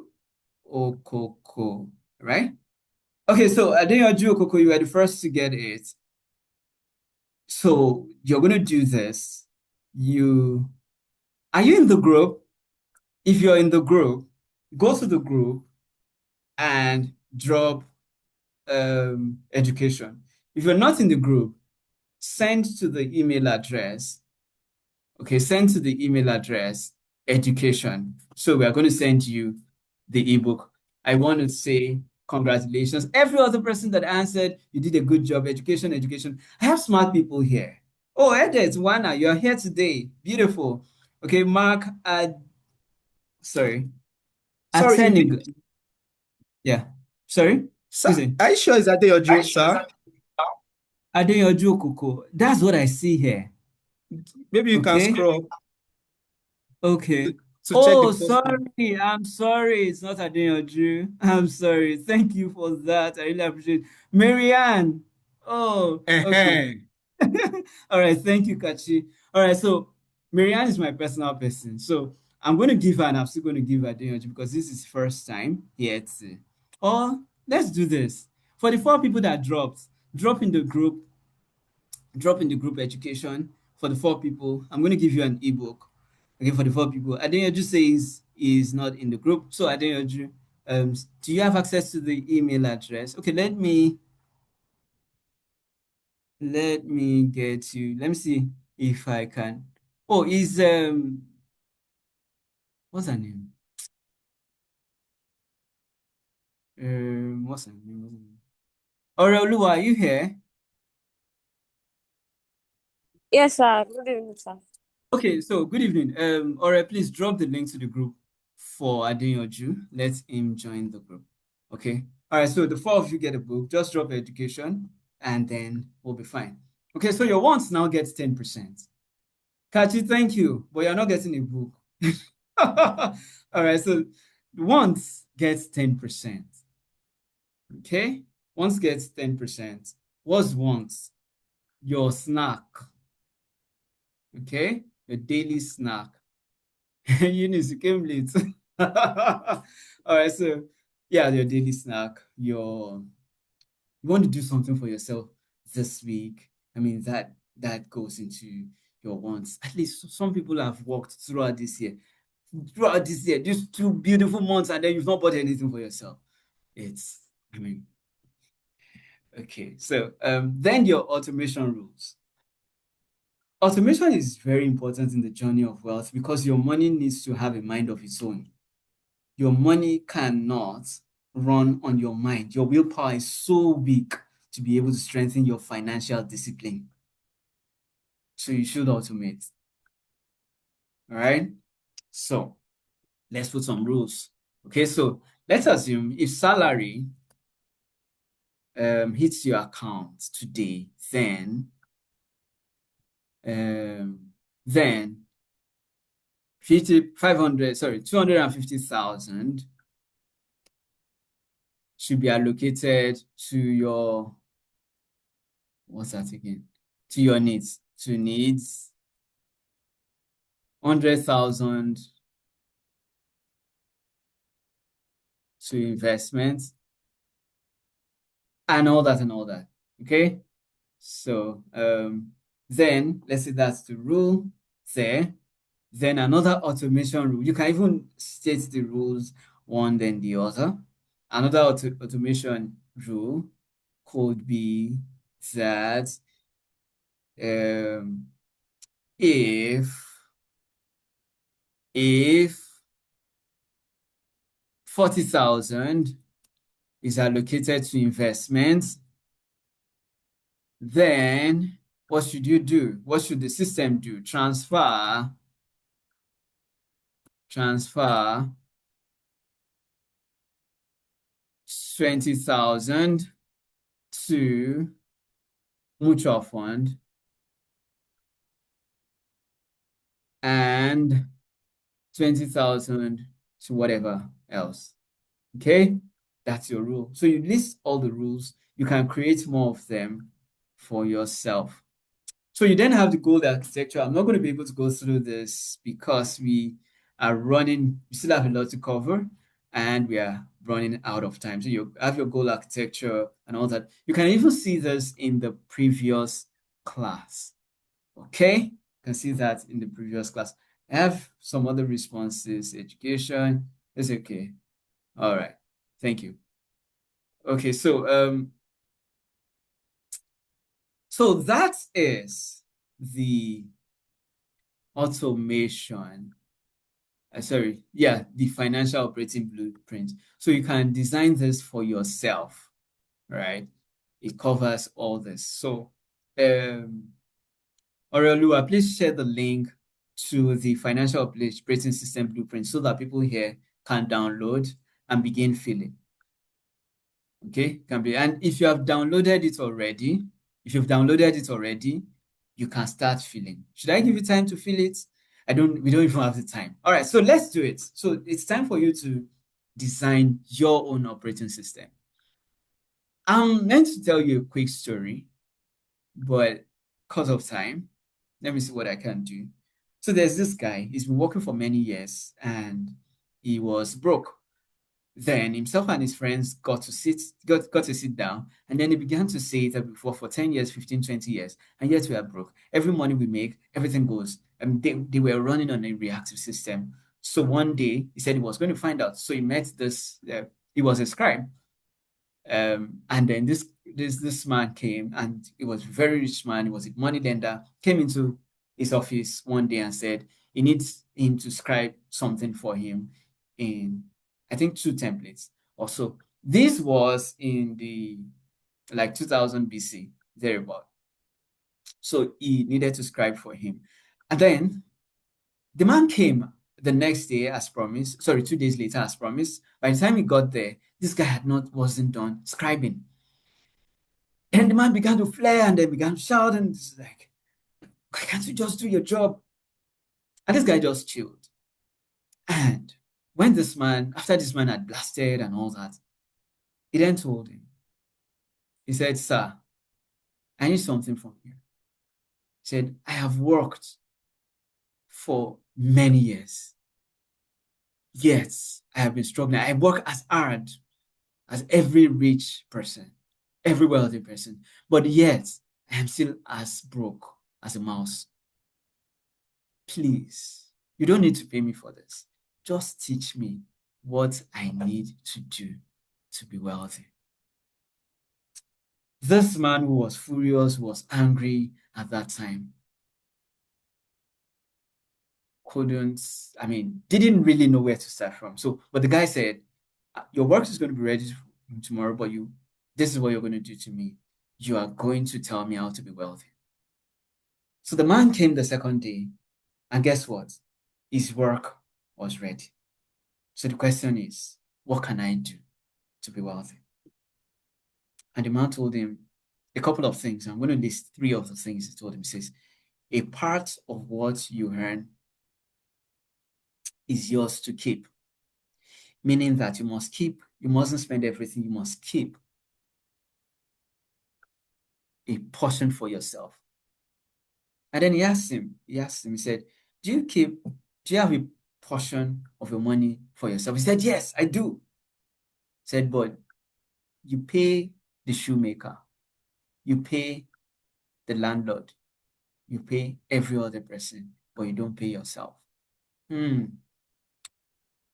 Okoko, right? Okay, so Adeyanju Okoko, you were the first to get it. So you're going to do this. Are you in the group? If you're in the group, go to the group and drop education. If you're not in the group, send to the email address. Okay, send to the email address education. So we are going to send you the ebook. I want to say congratulations. Every other person that answered, you did a good job. Education. I have smart people here. Oh, Edith, Wana, you're here today. Beautiful. Okay, Mark, sorry. Sorry. Yeah. Sorry? Sir, it? are you sure it's Adeojo, sir? Adeyanju Okoko. That's what I see here. Maybe you can Okay. scroll up Okay. to check the Oh, first name. sorry. I'm sorry. It's not Adeyanju. I'm sorry. Thank you for that. I really appreciate it. Marianne. Oh, okay. All right. Thank you, Kachi. All right. So Marianne is my personal person. So I'm going to give her, and I'm still going to give her Adeyanju because this is first time here. Or let's do this. For the 4 people that dropped, drop in the group, drop in the group education for the 4 people. I'm going to give you an ebook. Okay, for the 4 people. Adeyanju says is not in the group. So Adeyanju, do you have access to the email address? Okay, let me get you. Let me see if I can. Oh, is what's her name? What's her name? What's her name? Oreoluwa, are you here? Yes, sir. Good evening, sir. Okay, so good evening. Ore, please drop the link to the group for Adeyanju. Let him join the group. Okay. All right. So the 4 of you get a book. Just drop education, and then we'll be fine. Okay. So your wants now gets 10%. Kachi, thank you, but you're not getting a book. All right. So the wants gets 10%. Okay. Wants gets 10%. What's wants? Your snack. Okay. Your daily snack. Eunice, you came late. All right, so yeah, your daily snack, you want to do something for yourself this week. I mean, that goes into your wants. At least some people have worked throughout this year. Throughout this year, these 2 beautiful months, and then you've not bought anything for yourself. I mean, okay. So then your automation rules. Automation is very important in the journey of wealth because your money needs to have a mind of its own. Your money cannot run on your mind. Your willpower is so weak to be able to strengthen your financial discipline. So you should automate. All right. So let's put some rules. Okay. So let's assume if salary hits your account today, then 250,000 should be allocated to your, what's that again? To your needs. To needs, 100,000 to investments, and all that. Okay. So then let's say that's the rule there. Then another automation rule. You can even state the rules one then the other. Another automation rule could be that if 40,000 is allocated to investments, then what should you do? What should the system do? Transfer 20,000 to mutual fund and 20,000 to whatever else. Okay, that's your rule. So you list all the rules. You can create more of them for yourself. So you then have the goal architecture. I'm not going to be able to go through this because we still have a lot to cover and we are running out of time. So you have your goal architecture and all that. You can even see this in the previous class. Okay, you can see that in the previous class. I have some other responses. Education. It's okay. All right. Thank you. Okay, so that is the automation. The financial operating blueprint. So you can design this for yourself, right? It covers all this. So, Oreoluwa, please share the link to the financial operating system blueprint so that people here can download and begin filling. Okay, can be. And if you have downloaded it already, you can start filling. Should I give you time to fill it? We don't even have the time. All right, so let's do it. So it's time for you to design your own operating system. I'm meant to tell you a quick story, but because of time, let me see what I can do. So there's this guy, he's been working for many years and he was broke. Then himself and his friends got to sit down, and then he began to say that for 10 years, 15, 20 years, and yet we are broke. Every money we make, everything goes. And they were running on a reactive system. So one day he said he was going to find out. So he met this, he was a scribe. And then this man came, and he was a very rich man. He was a money lender, came into his office one day and said he needs him to scribe something for him in, I think, 2 templates or so. This was in the 2000 BC, thereabout. So he needed to scribe for him. And then the man came the next day as promised, 2 days later as promised. By the time he got there, this guy wasn't done scribing. And the man began to flare and then began to shout, and it's like, why can't you just do your job? And this guy just chilled. And when after this man had blasted and all that, he then told him, he said, sir, I need something from you. He said, I have worked for many years. Yet I have been struggling. I work as hard as every rich person, every wealthy person, but yet I am still as broke as a mouse. Please, you don't need to pay me for this. Just teach me what I need to do to be wealthy. This man who was furious, who was angry at that time, didn't really know where to start from. But the guy said, your work is going to be ready tomorrow, but this is what you're going to do to me. You are going to tell me how to be wealthy. So the man came the second day, and guess what? His work was ready. So the question is, what can I do to be wealthy? And the man told him a couple of things. I'm going to list 3 of the things he told him. He says, a part of what you earn is yours to keep. Meaning that you mustn't spend everything, you must keep a portion for yourself. And then he asked him, he said, do you have a portion of your money for yourself? He said, yes, I do. He said, but you pay the shoemaker, you pay the landlord, you pay every other person, but you don't pay yourself. The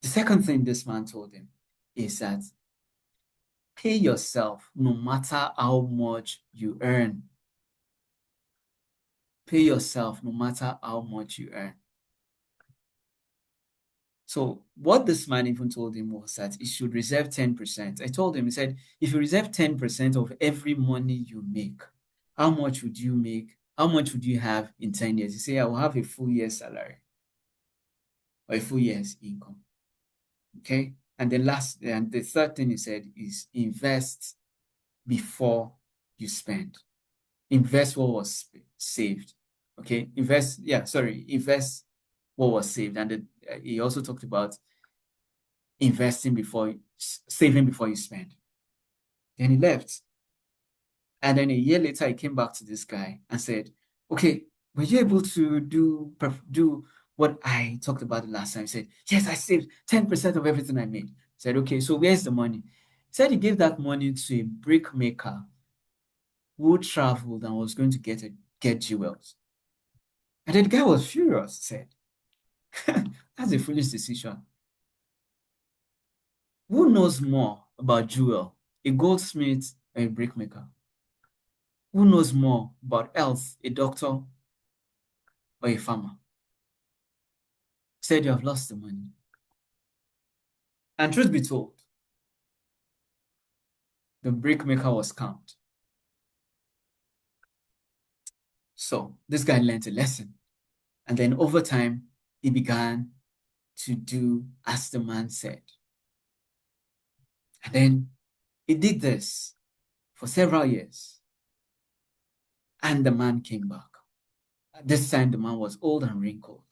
second thing this man told him is that pay yourself no matter how much you earn. Pay yourself no matter how much you earn. So what this man even told him was that he should reserve 10%. I told him, he said, if you reserve 10% of every money you make, how much would you make? How much would you have in 10 years? He said, I will have a full year's salary or a full year's income. Okay. And the third thing he said is invest before you spend. Invest what was saved. Okay. Invest what was saved. And he also talked about saving before you spend. Then he left. And then a year later, he came back to this guy and said, okay, were you able to do what I talked about the last time? He said, yes, I saved 10% of everything I made. He said, okay, so where's the money? He said he gave that money to a brick maker who traveled and was going to get jewels. And then the guy was furious, said, that's a foolish decision. Who knows more about jewel, a goldsmith or a brickmaker? Who knows more about health, a doctor or a farmer? Said you have lost the money. And truth be told, the brickmaker was scammed. So this guy learned a lesson. And then over time, he began to do as the man said. And then He did this for several years. And the man came back. This time the man was old and wrinkled.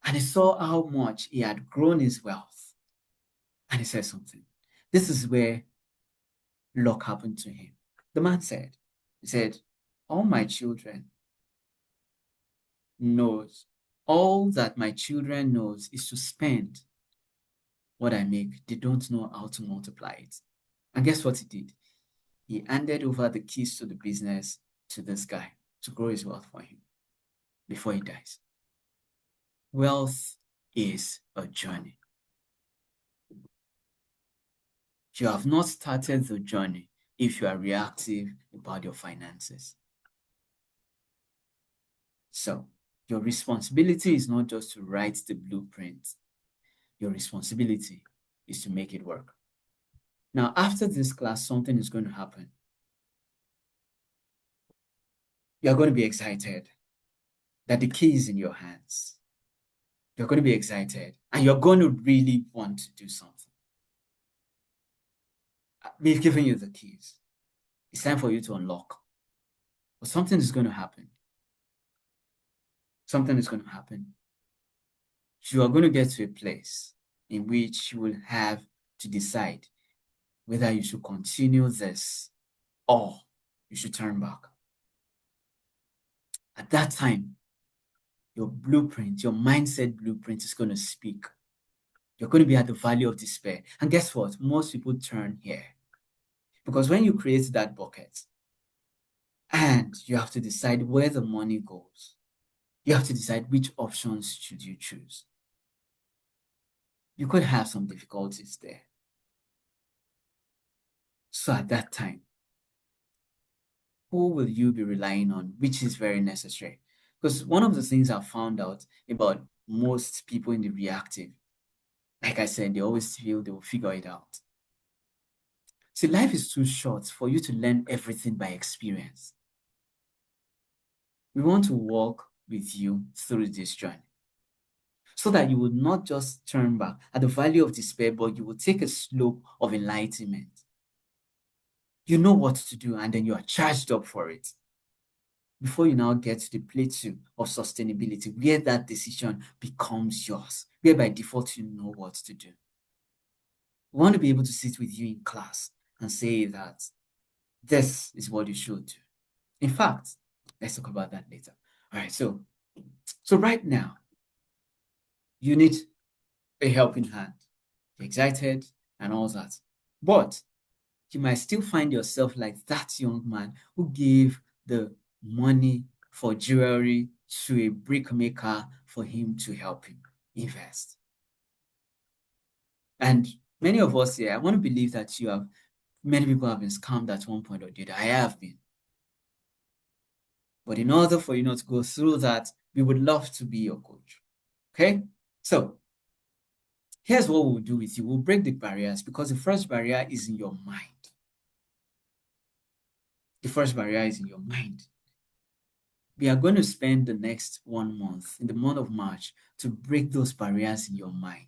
And he saw how much he had grown his wealth. And he said something. This is where luck happened to him. The man said, all my children knows, all that my children knows is to spend what I make. They don't know how to multiply it. And guess what he did? He handed over the keys to the business to this guy to grow his wealth for him before he dies. Wealth is a journey. You have not started the journey if you are reactive about your finances. So, your responsibility is not just to write the blueprint. Your responsibility is to make it work. Now, after this class, something is going to happen. You're going to be excited that the key is in your hands. You're going to be excited and you're going to really want to do something. We've given you the keys. It's time for you to unlock. But something is going to happen. Something is going to happen. You are going to get to a place in which you will have to decide whether you should continue this or you should turn back. At that time, your blueprint, your mindset blueprint is going to speak. You're going to be at the valley of despair. And guess what? Most people turn here. Because when you create that bucket and you have to decide where the money goes, you have to decide which options should you choose. You could have some difficulties there. So at that time, who will you be relying on, which is very necessary? Because one of the things I've found out about most people in the reactive, like I said, they always feel they will figure it out. See, life is too short for you to learn everything by experience. We want to walk with you through this journey so that you will not just turn back at the valley of despair, but you will take a slope of enlightenment. You know what to do, and then you are charged up for it. Before you now get to the plateau of sustainability, where that decision becomes yours, where by default you know what to do. We want to be able to sit with you in class and say that this is what you should do. In fact, let's talk about that later. All right, so right now, you need a helping hand. You're excited and all that. But you might still find yourself like that young man who gave the money for jewelry to a brick maker for him to help him invest. And many of us here, I want to believe that many people have been scammed at one point or the other. I have been. But in order for you not to go through that, we would love to be your coach. Okay? So here's what we'll do with you. We'll break the barriers because the first barrier is in your mind. The first barrier is in your mind. We are going to spend the next 1 month, in the month of March, to break those barriers in your mind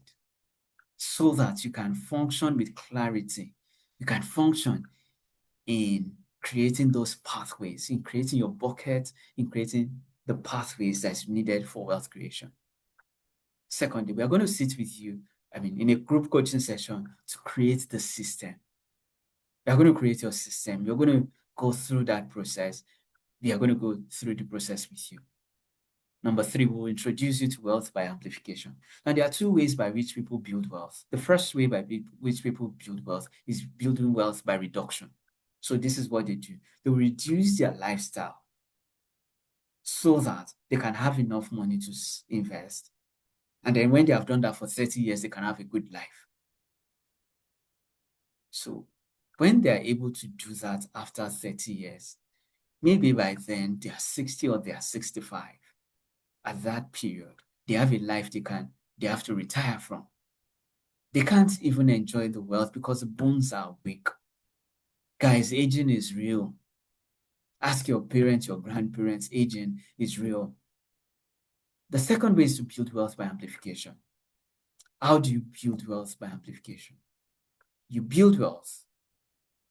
so that you can function with clarity. You can function in creating those pathways, in creating your bucket, in creating the pathways that's needed for wealth creation. Secondly, we are going to sit with you, in a group coaching session to create the system. We are going to create your system. You're going to go through that process. We are going to go through the process with you. Number 3, we will introduce you to wealth by amplification. Now, there are 2 ways by which people build wealth. The first way by which people build wealth is building wealth by reduction. So this is what they do. They will reduce their lifestyle so that they can have enough money to invest. And then when they have done that for 30 years, they can have a good life. So when they are able to do that after 30 years, maybe by then they are 60 or they are 65. At that period, they have a life they have to retire from. They can't even enjoy the wealth because the bones are weak. Guys, aging is real. Ask your parents, your grandparents, aging is real. The second way is to build wealth by amplification. How do you build wealth by amplification? You build wealth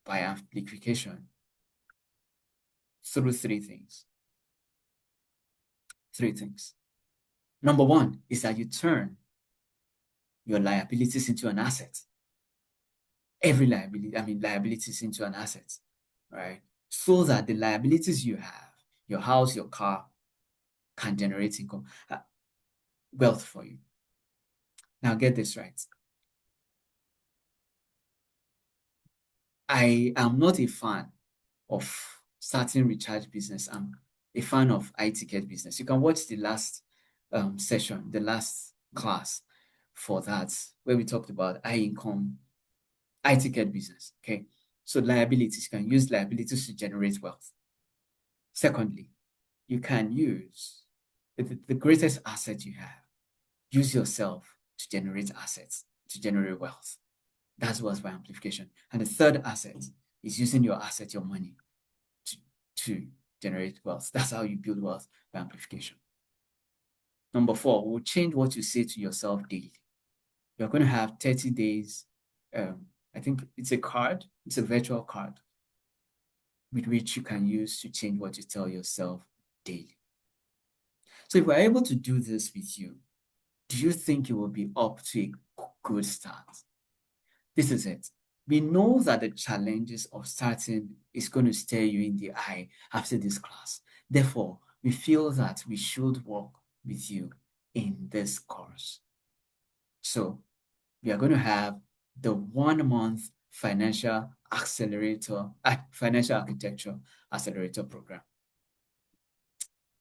by amplification through three things. Three things. Number one is that you turn your liabilities into an asset. Every liabilities into an asset, right? So that the liabilities you have, your house, your car, can generate income, wealth for you. Now get this right. I am not a fan of starting recharge business. I'm a fan of iTicket business. You can watch the last session, the last class for that, where we talked about high income iTicket business. Okay. So liabilities, you can use liabilities to generate wealth. Secondly, you can use the greatest asset you have, use yourself to generate assets, to generate wealth. That's what's by amplification. And the third asset is using your asset, your money, to generate wealth. That's how you build wealth by amplification. Number four, we'll change what you say to yourself daily. You're going to have 30 days. I think it's a card. It's a virtual card with which you can use to change what you tell yourself daily. So if we're able to do this with you, do you think you will be up to a good start? This is it. We know that the challenges of starting is going to stare you in the eye after this class. Therefore, we feel that we should work with you in this course. So we are going to have the 1 month financial architecture accelerator program.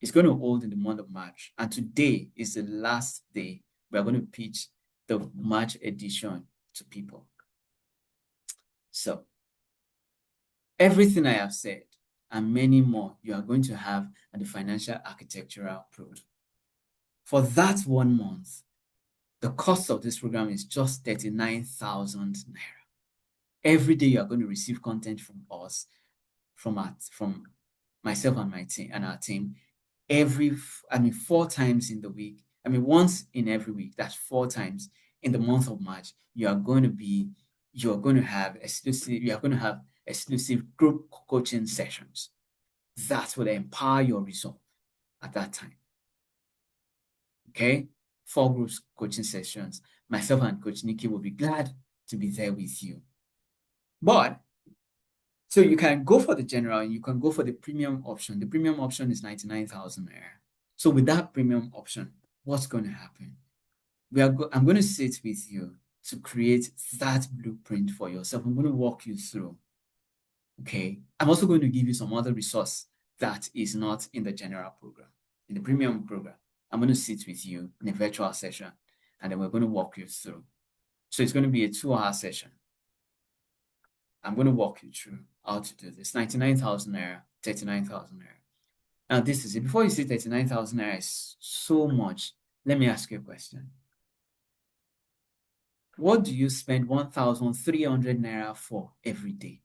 It's going to hold in the month of March. And today is the last day. We are going to pitch the March edition to people. So everything I have said and many more, you are going to have at the financial architectural program. For that 1 month, the cost of this program is just 39,000 naira. Every day you are going to receive content from us, from myself and my team and our team. 4 times in the week. Once in every week. That's 4 times in the month of March. You are going to have exclusive group coaching sessions that will empower your resolve at that time. Okay, 4 groups coaching sessions. Myself and Coach Nikki will be glad to be there with you. So you can go for the general and you can go for the premium option. The premium option is 99,000 naira. So with that premium option, what's going to happen? I'm going to sit with you to create that blueprint for yourself. I'm going to walk you through. Okay. I'm also going to give you some other resource that is not in the general program. In the premium program, I'm going to sit with you in a virtual session, and then we're going to walk you through. So it's going to be a 2-hour session. I'm going to walk you through how to do this. 99,000 naira, 39,000 naira. Now, this is it. Before you see 39,000 naira is so much, let me ask you a question. What do you spend 1,300 naira for every day?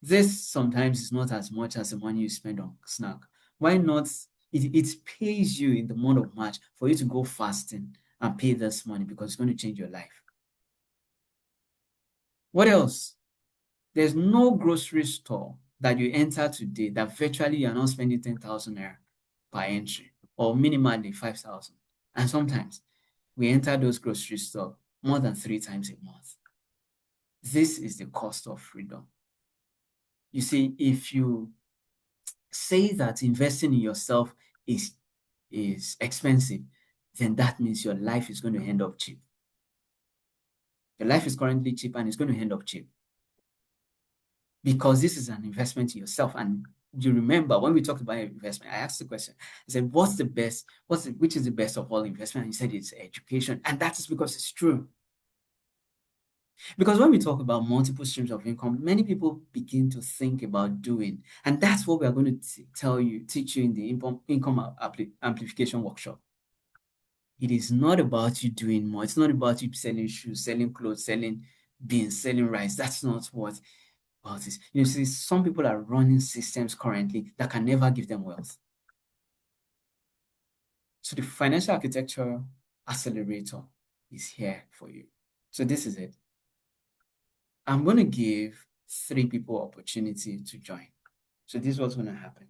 This sometimes is not as much as the money you spend on snack. Why not? It pays you in the month of March for you to go fasting and pay this money because it's going to change your life. What else? There's no grocery store that you enter today that virtually you're not spending 10,000 naira per entry, or minimally 5,000. And sometimes we enter those grocery stores more than 3 times a month. This is the cost of freedom. You see, if you say that investing in yourself is expensive, then that means your life is going to end up cheap. Your life is currently cheap and it's going to end up cheap. Because this is an investment in yourself. And you remember when we talked about investment, I asked the question, I said, which is the best of all investment? And he said it's education. And that is because it's true. Because when we talk about multiple streams of income, many people begin to think about doing. And that's what we are going to teach you in the income amplification workshop. It is not about you doing more. It's not about you selling shoes, selling clothes, selling beans, selling rice. That's not what about this. You see, some people are running systems currently that can never give them wealth. So the financial architecture accelerator is here for you. So this is it. I'm going to give 3 people opportunity to join. So this is what's going to happen.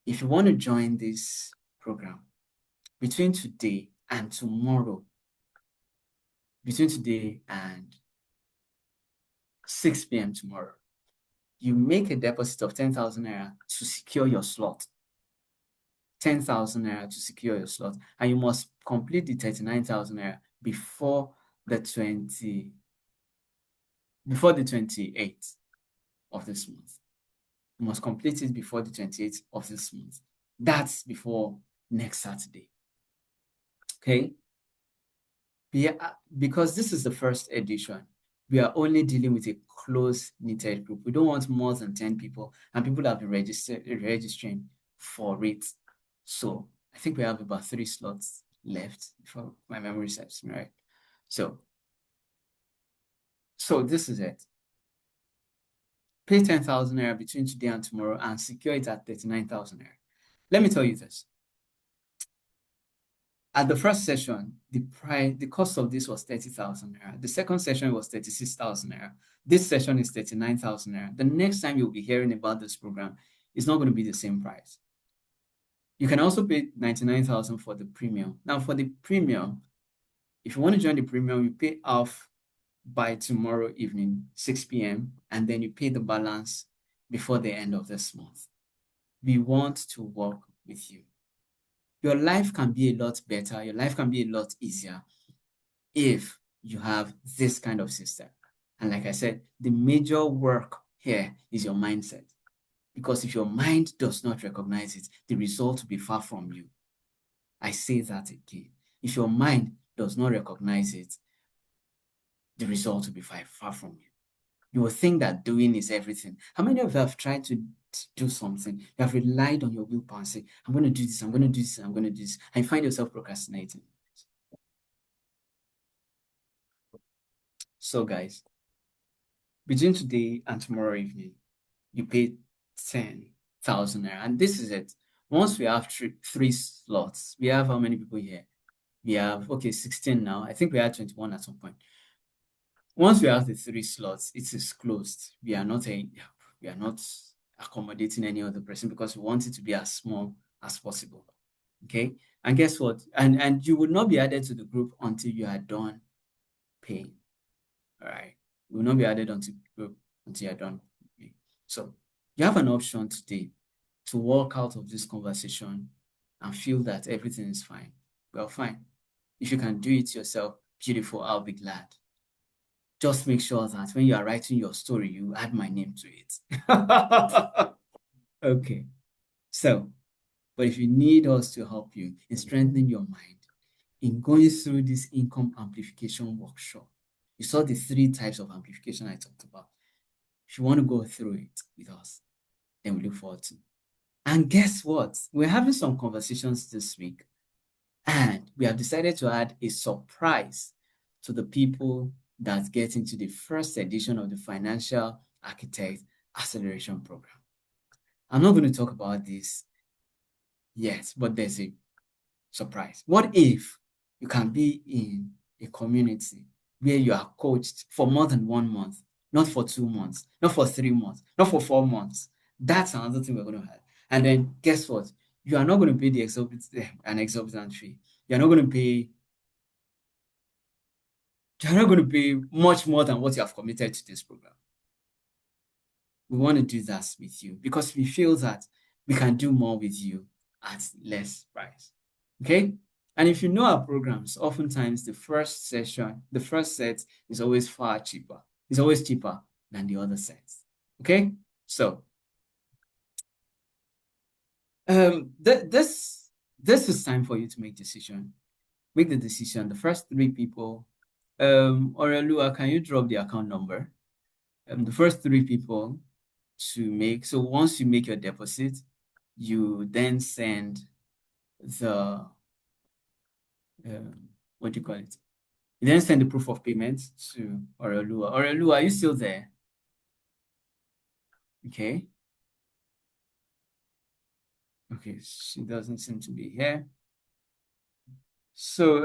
If you want to join this program between today and tomorrow, between today and 6 p.m. tomorrow, you make a deposit of 10,000 naira to secure your slot. 10,000 naira to secure your slot, and you must complete the 39,000 naira before the 28th of this month. You must complete it before the 28th of this month. That's before next Saturday. Okay? Because this is the first edition, we are only dealing with a close-knitted group. We don't want more than 10 people, and people have been registering for it. So I think we have about 3 slots left, if my memory serves me right. So this is it. Pay 10,000 naira between today and tomorrow and secure it at 39,000 naira. Let me tell you this. At the first session, the cost of this was 30,000 naira. The second session was 36,000 naira. This session is 39,000 naira. The next time you'll be hearing about this program, it's not going to be the same price. You can also pay 99,000 for the premium. Now, for the premium, if you want to join the premium, you pay off by tomorrow evening, 6 p.m., and then you pay the balance before the end of this month. We want to work with you. Your life can be a lot better. Your life can be a lot easier if you have this kind of system. And like I said, the major work here is your mindset. Because if your mind does not recognize it, the result will be far from you. I say that again. If your mind does not recognize it, the result will be far from you. You will think that doing is everything. How many of you have tried to do something? You have relied on your willpower and say, I'm going to do this, I'm going to do this, I'm going to do this, and you find yourself procrastinating. So guys, between today and tomorrow evening, you pay 10,000 naira, and this is it. Once we have 3 slots, we have how many people here? We have, 16 now. I think we had 21 at some point. Once we have the 3 slots, it is closed. We are not accommodating any other person because we want it to be as small as possible. Okay? And guess what? And you will not be added to the group until you are done paying. All right? You will not be added onto the group until you are done paying. So you have an option today to walk out of this conversation and feel that everything is fine. Well, fine. If you can do it yourself, beautiful, I'll be glad. Just make sure that when you are writing your story, you add my name to it. Okay. So, but if you need us to help you in strengthening your mind, in going through this income amplification workshop, you saw the 3 types of amplification I talked about. If you want to go through it with us, then we look forward to. And guess what? We're having some conversations this week, and we have decided to add a surprise to the people that get into the first edition of the Financial Architect Acceleration Program. I'm not going to talk about this yet, but there's a surprise. What if you can be in a community where you are coached for more than 1 month, not for 2 months, not for 3 months, not for 4 months? That's another thing we're going to have. And then guess what? You are not going to pay an exorbitant fee. You're not going to pay much more than what you have committed to this program. We want to do that with you because we feel that we can do more with you at less price. Okay? And if you know our programs, oftentimes the first set is always far cheaper. It's always cheaper than the other sets. Okay? So this is time for you to make decision. Make the decision. The first 3 people, Orelua, can you drop the account number? The first 3 people to make. So once you make your deposit, you then send the what do you call it? You then send the proof of payment to Orelua. Orelua, are you still there? Okay. Okay, she doesn't seem to be here. So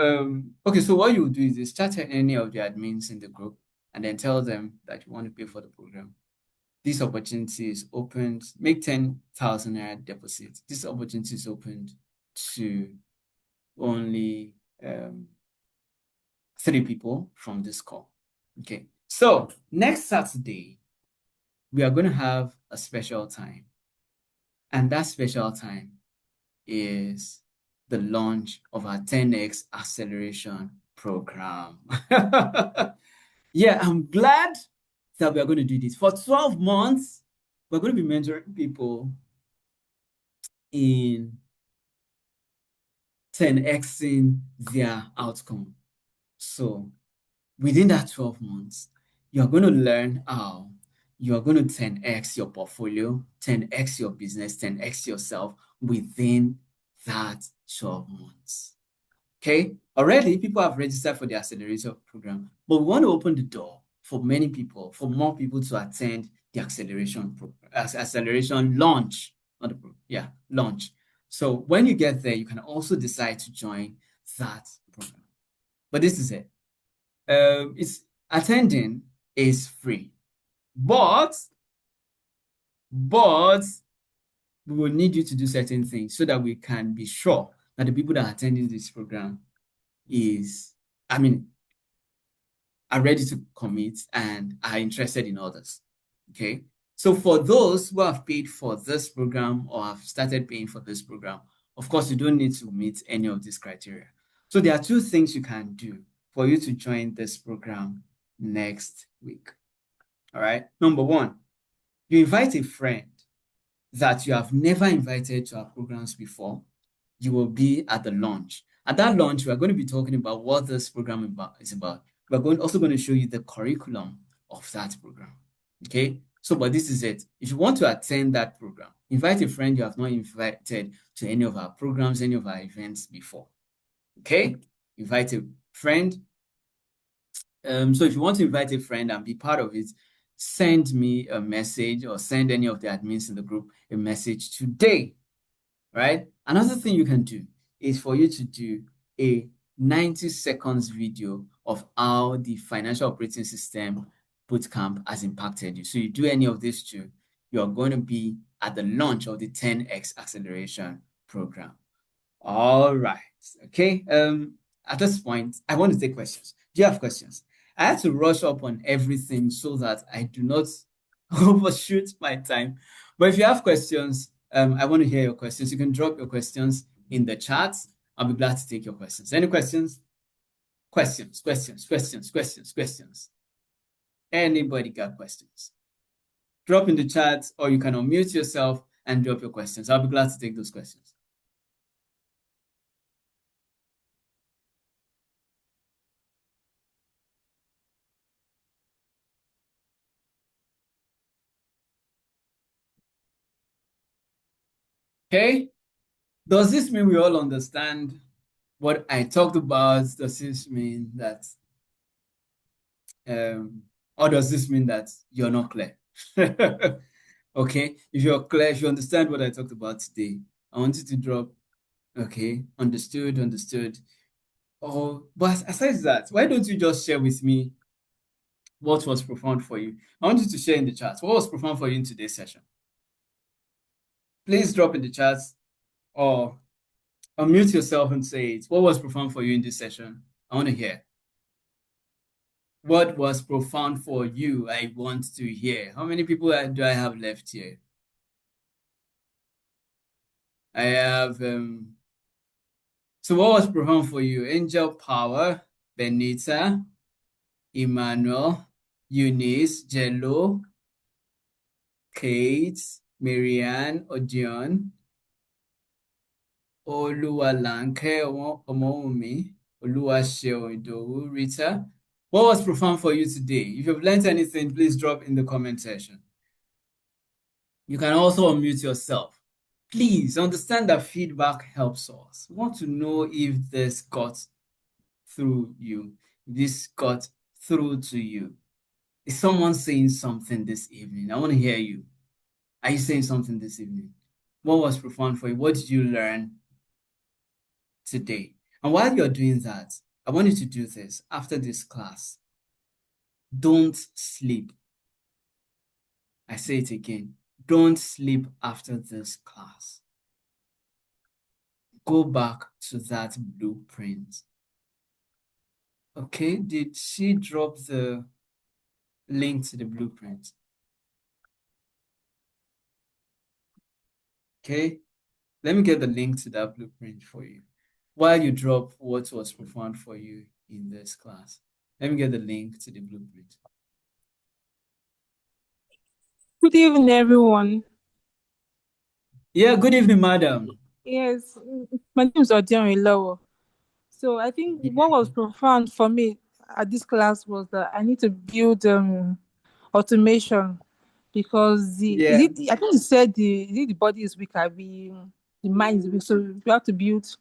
okay, so what you do is start any of the admins in the group and then tell them that you want to pay for the program. This opportunity is opened. Make 10,000 naira deposit. This opportunity is opened to only 3 people from this call. Okay. So next Saturday, we are going to have a special time. And that special time is the launch of our 10X acceleration program. Yeah, I'm glad that we are going to do this. For 12 months, we're going to be mentoring people in 10Xing their outcome. So within that 12 months, you're going to learn how you are going to 10X your portfolio, 10X your business, 10X yourself within that 12 months. Okay, already people have registered for the accelerator program, but we want to open the door for many people, for more people to attend the acceleration launch, not the program, yeah, launch. So when you get there, you can also decide to join that program. But this is it. It's attending is free, but we will need you to do certain things so that we can be sure that the people that are attending this program are ready to commit and are interested in others. Okay. So for those who have paid for this program or have started paying for this program, of course, you don't need to meet any of these criteria. So there are 2 things you can do for you to join this program next week. All right. Number 1, you invite a friend that you have never invited to our programs before. You will be at the launch. At that launch, we are going to be talking about what this program is about. We're also going to show you the curriculum of that program. Okay. So, but this is it. If you want to attend that program, invite a friend you have not invited to any of our programs, any of our events before. Okay. Invite a friend. So if you want to invite a friend and be part of it, send me a message or send any of the admins in the group a message today, right? Another thing you can do is for you to do a 90 seconds video of how the financial operating system bootcamp has impacted you. So you do any of these 2, you're going to be at the launch of the 10X acceleration program. All right. Okay. At this point, I want to take questions. Do you have questions? I had to rush up on everything so that I do not overshoot my time. But if you have questions, I want to hear your questions. You can drop your questions in the chat. I'll be glad to take your questions. Any questions? Questions. Anybody got questions? Drop in the chat, or you can unmute yourself and drop your questions. I'll be glad to take those questions. Okay. Does this mean we all understand what I talked about? Does this mean that, or does this mean that you're not clear? Okay. If you're clear, if you understand what I talked about today, I want you to drop, okay, understood. Oh, but aside that, why don't you just share with me what was profound for you? I want you to share in the chat. What was profound for you in today's session? Please drop in the chat or unmute yourself and say it. What was profound for you in this session? I want to hear. What was profound for you? I want to hear. How many people do I have left here? I have, so what was profound for you? Angel Power, Benita, Emmanuel, Eunice, Jello, Kate, Marianne, Odion, Oluwalanke Omowumi, Oluwaseun Idowu, Rita. What was profound for you today? If you've learned anything, please drop in the comment section. You can also unmute yourself. Please understand that feedback helps us. We want to know if this got through you, this got through to you. Is someone saying something this evening? I want to hear you. Are you saying something this evening? What was profound for you? What did you learn today? And while you're doing that, I want you to do this after this class. don't sleep. I say it again. Don't sleep after this class. Go back to that blueprint. Okay, did she drop the link to the blueprint? Okay, let me get the link to that blueprint for you. While you drop what was profound for you in this class, let me get the link to the blueprint. Good evening, everyone. Yeah, good evening, madam. Yes, my name is Odion Ilowo. So I think what was profound for me at this class was that I need to build automation because Yeah. I think you said the body is weak, the mind is weak. So you have to build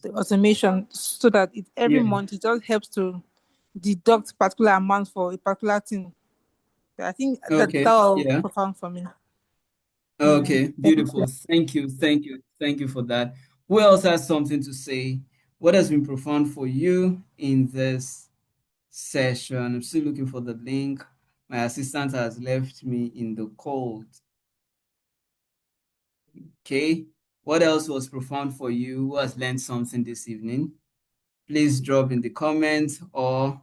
the automation so that every Yeah. month it just helps to deduct particular amount for a particular thing. I think that Okay. was Yeah. profound for me. Okay. Thank you. Beautiful. Thank you. Thank you. Thank you for that. Who else has something to say? What has been profound for you in this session? I'm still looking for the link. My assistant has left me in the cold. Okay. What else was profound for you? Who has learned something this evening? Please drop in the comments or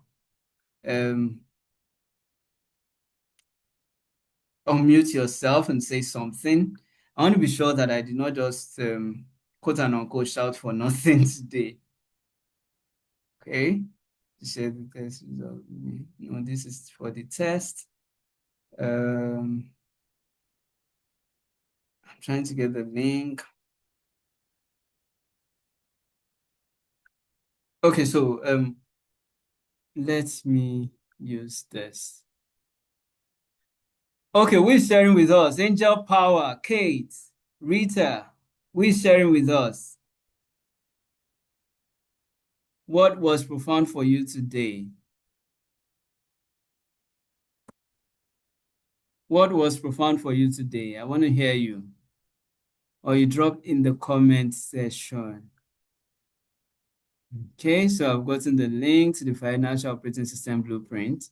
unmute yourself and say something. I want to be sure that I did not just quote and unquote shout for nothing today. Okay. Share the test result. No, this is for the test. I'm trying to get the link. Okay, so let me use this. Okay, who is sharing with us? Angel Power, Kate, Rita, who is sharing with us? What was profound for you today? What was profound for you today? I want to hear you. Or you drop in the comment section. Okay, so I've gotten the link to the financial operating system blueprint.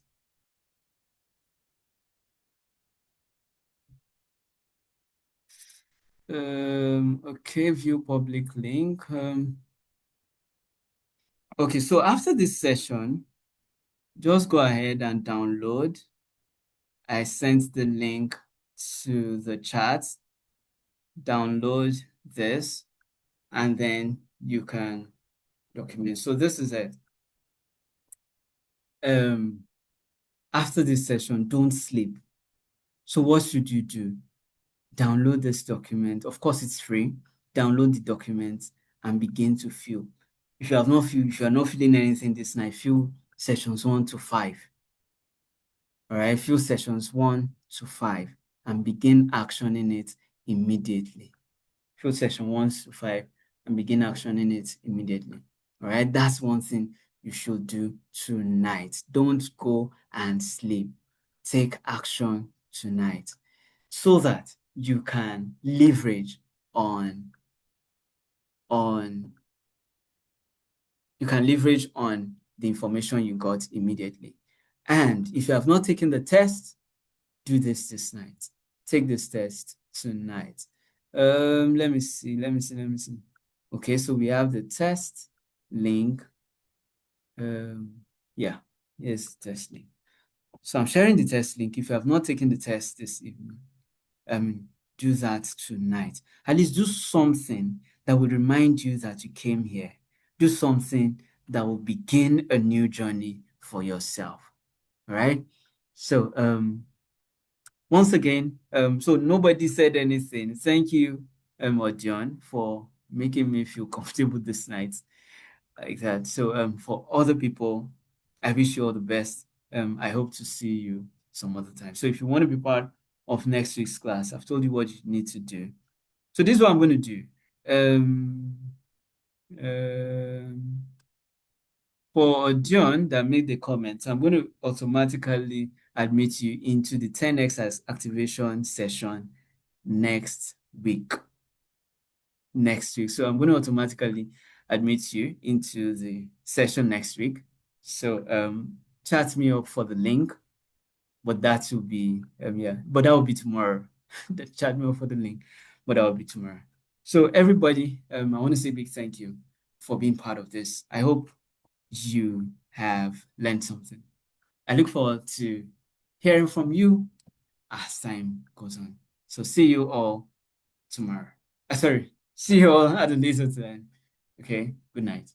Okay, view public link. Okay, so after this session, just go ahead and download. I sent the link to the chat. Download this, and then you can document. So this is it. After this session, don't sleep. So what should you do? Download this document. Of course, it's free. Download the document and begin to fill. If you are not feeling anything this night, fill sessions 1 to 5. All right, fill sessions 1 to 5 and begin actioning it immediately. Fill session 1 to 5 and begin actioning it immediately. All right, that's one thing you should do tonight. Don't go and sleep. Take action tonight so that you can leverage on the information you got immediately. And if you have not taken the test, do this night. Take this test tonight. Let me see. Okay, so we have the test link. Yeah, here's the test link. So I'm sharing the test link. If you have not taken the test this evening, do that tonight. At least do something that will remind you that you came here. Do something that will begin a new journey for yourself. All right. So once again, so nobody said anything. Thank you, Odion, for making me feel comfortable this night like that. So for other people, I wish you all the best. I hope to see you some other time. So if you want to be part of next week's class, I've told you what you need to do. So this is what I'm going to do. For John that made the comment, I'm going to automatically admit you into the 10x as activation session next week. So I'm going to automatically admit you into the session next week. So chat me up for the link, but that will be but that will be tomorrow. Chat me up for the link, but that will be tomorrow. So everybody, I want to say a big thank you for being part of this. I hope you have learned something. I look forward to hearing from you as time goes on. So see you all tomorrow. Sorry, see you all at the later time. Okay, good night.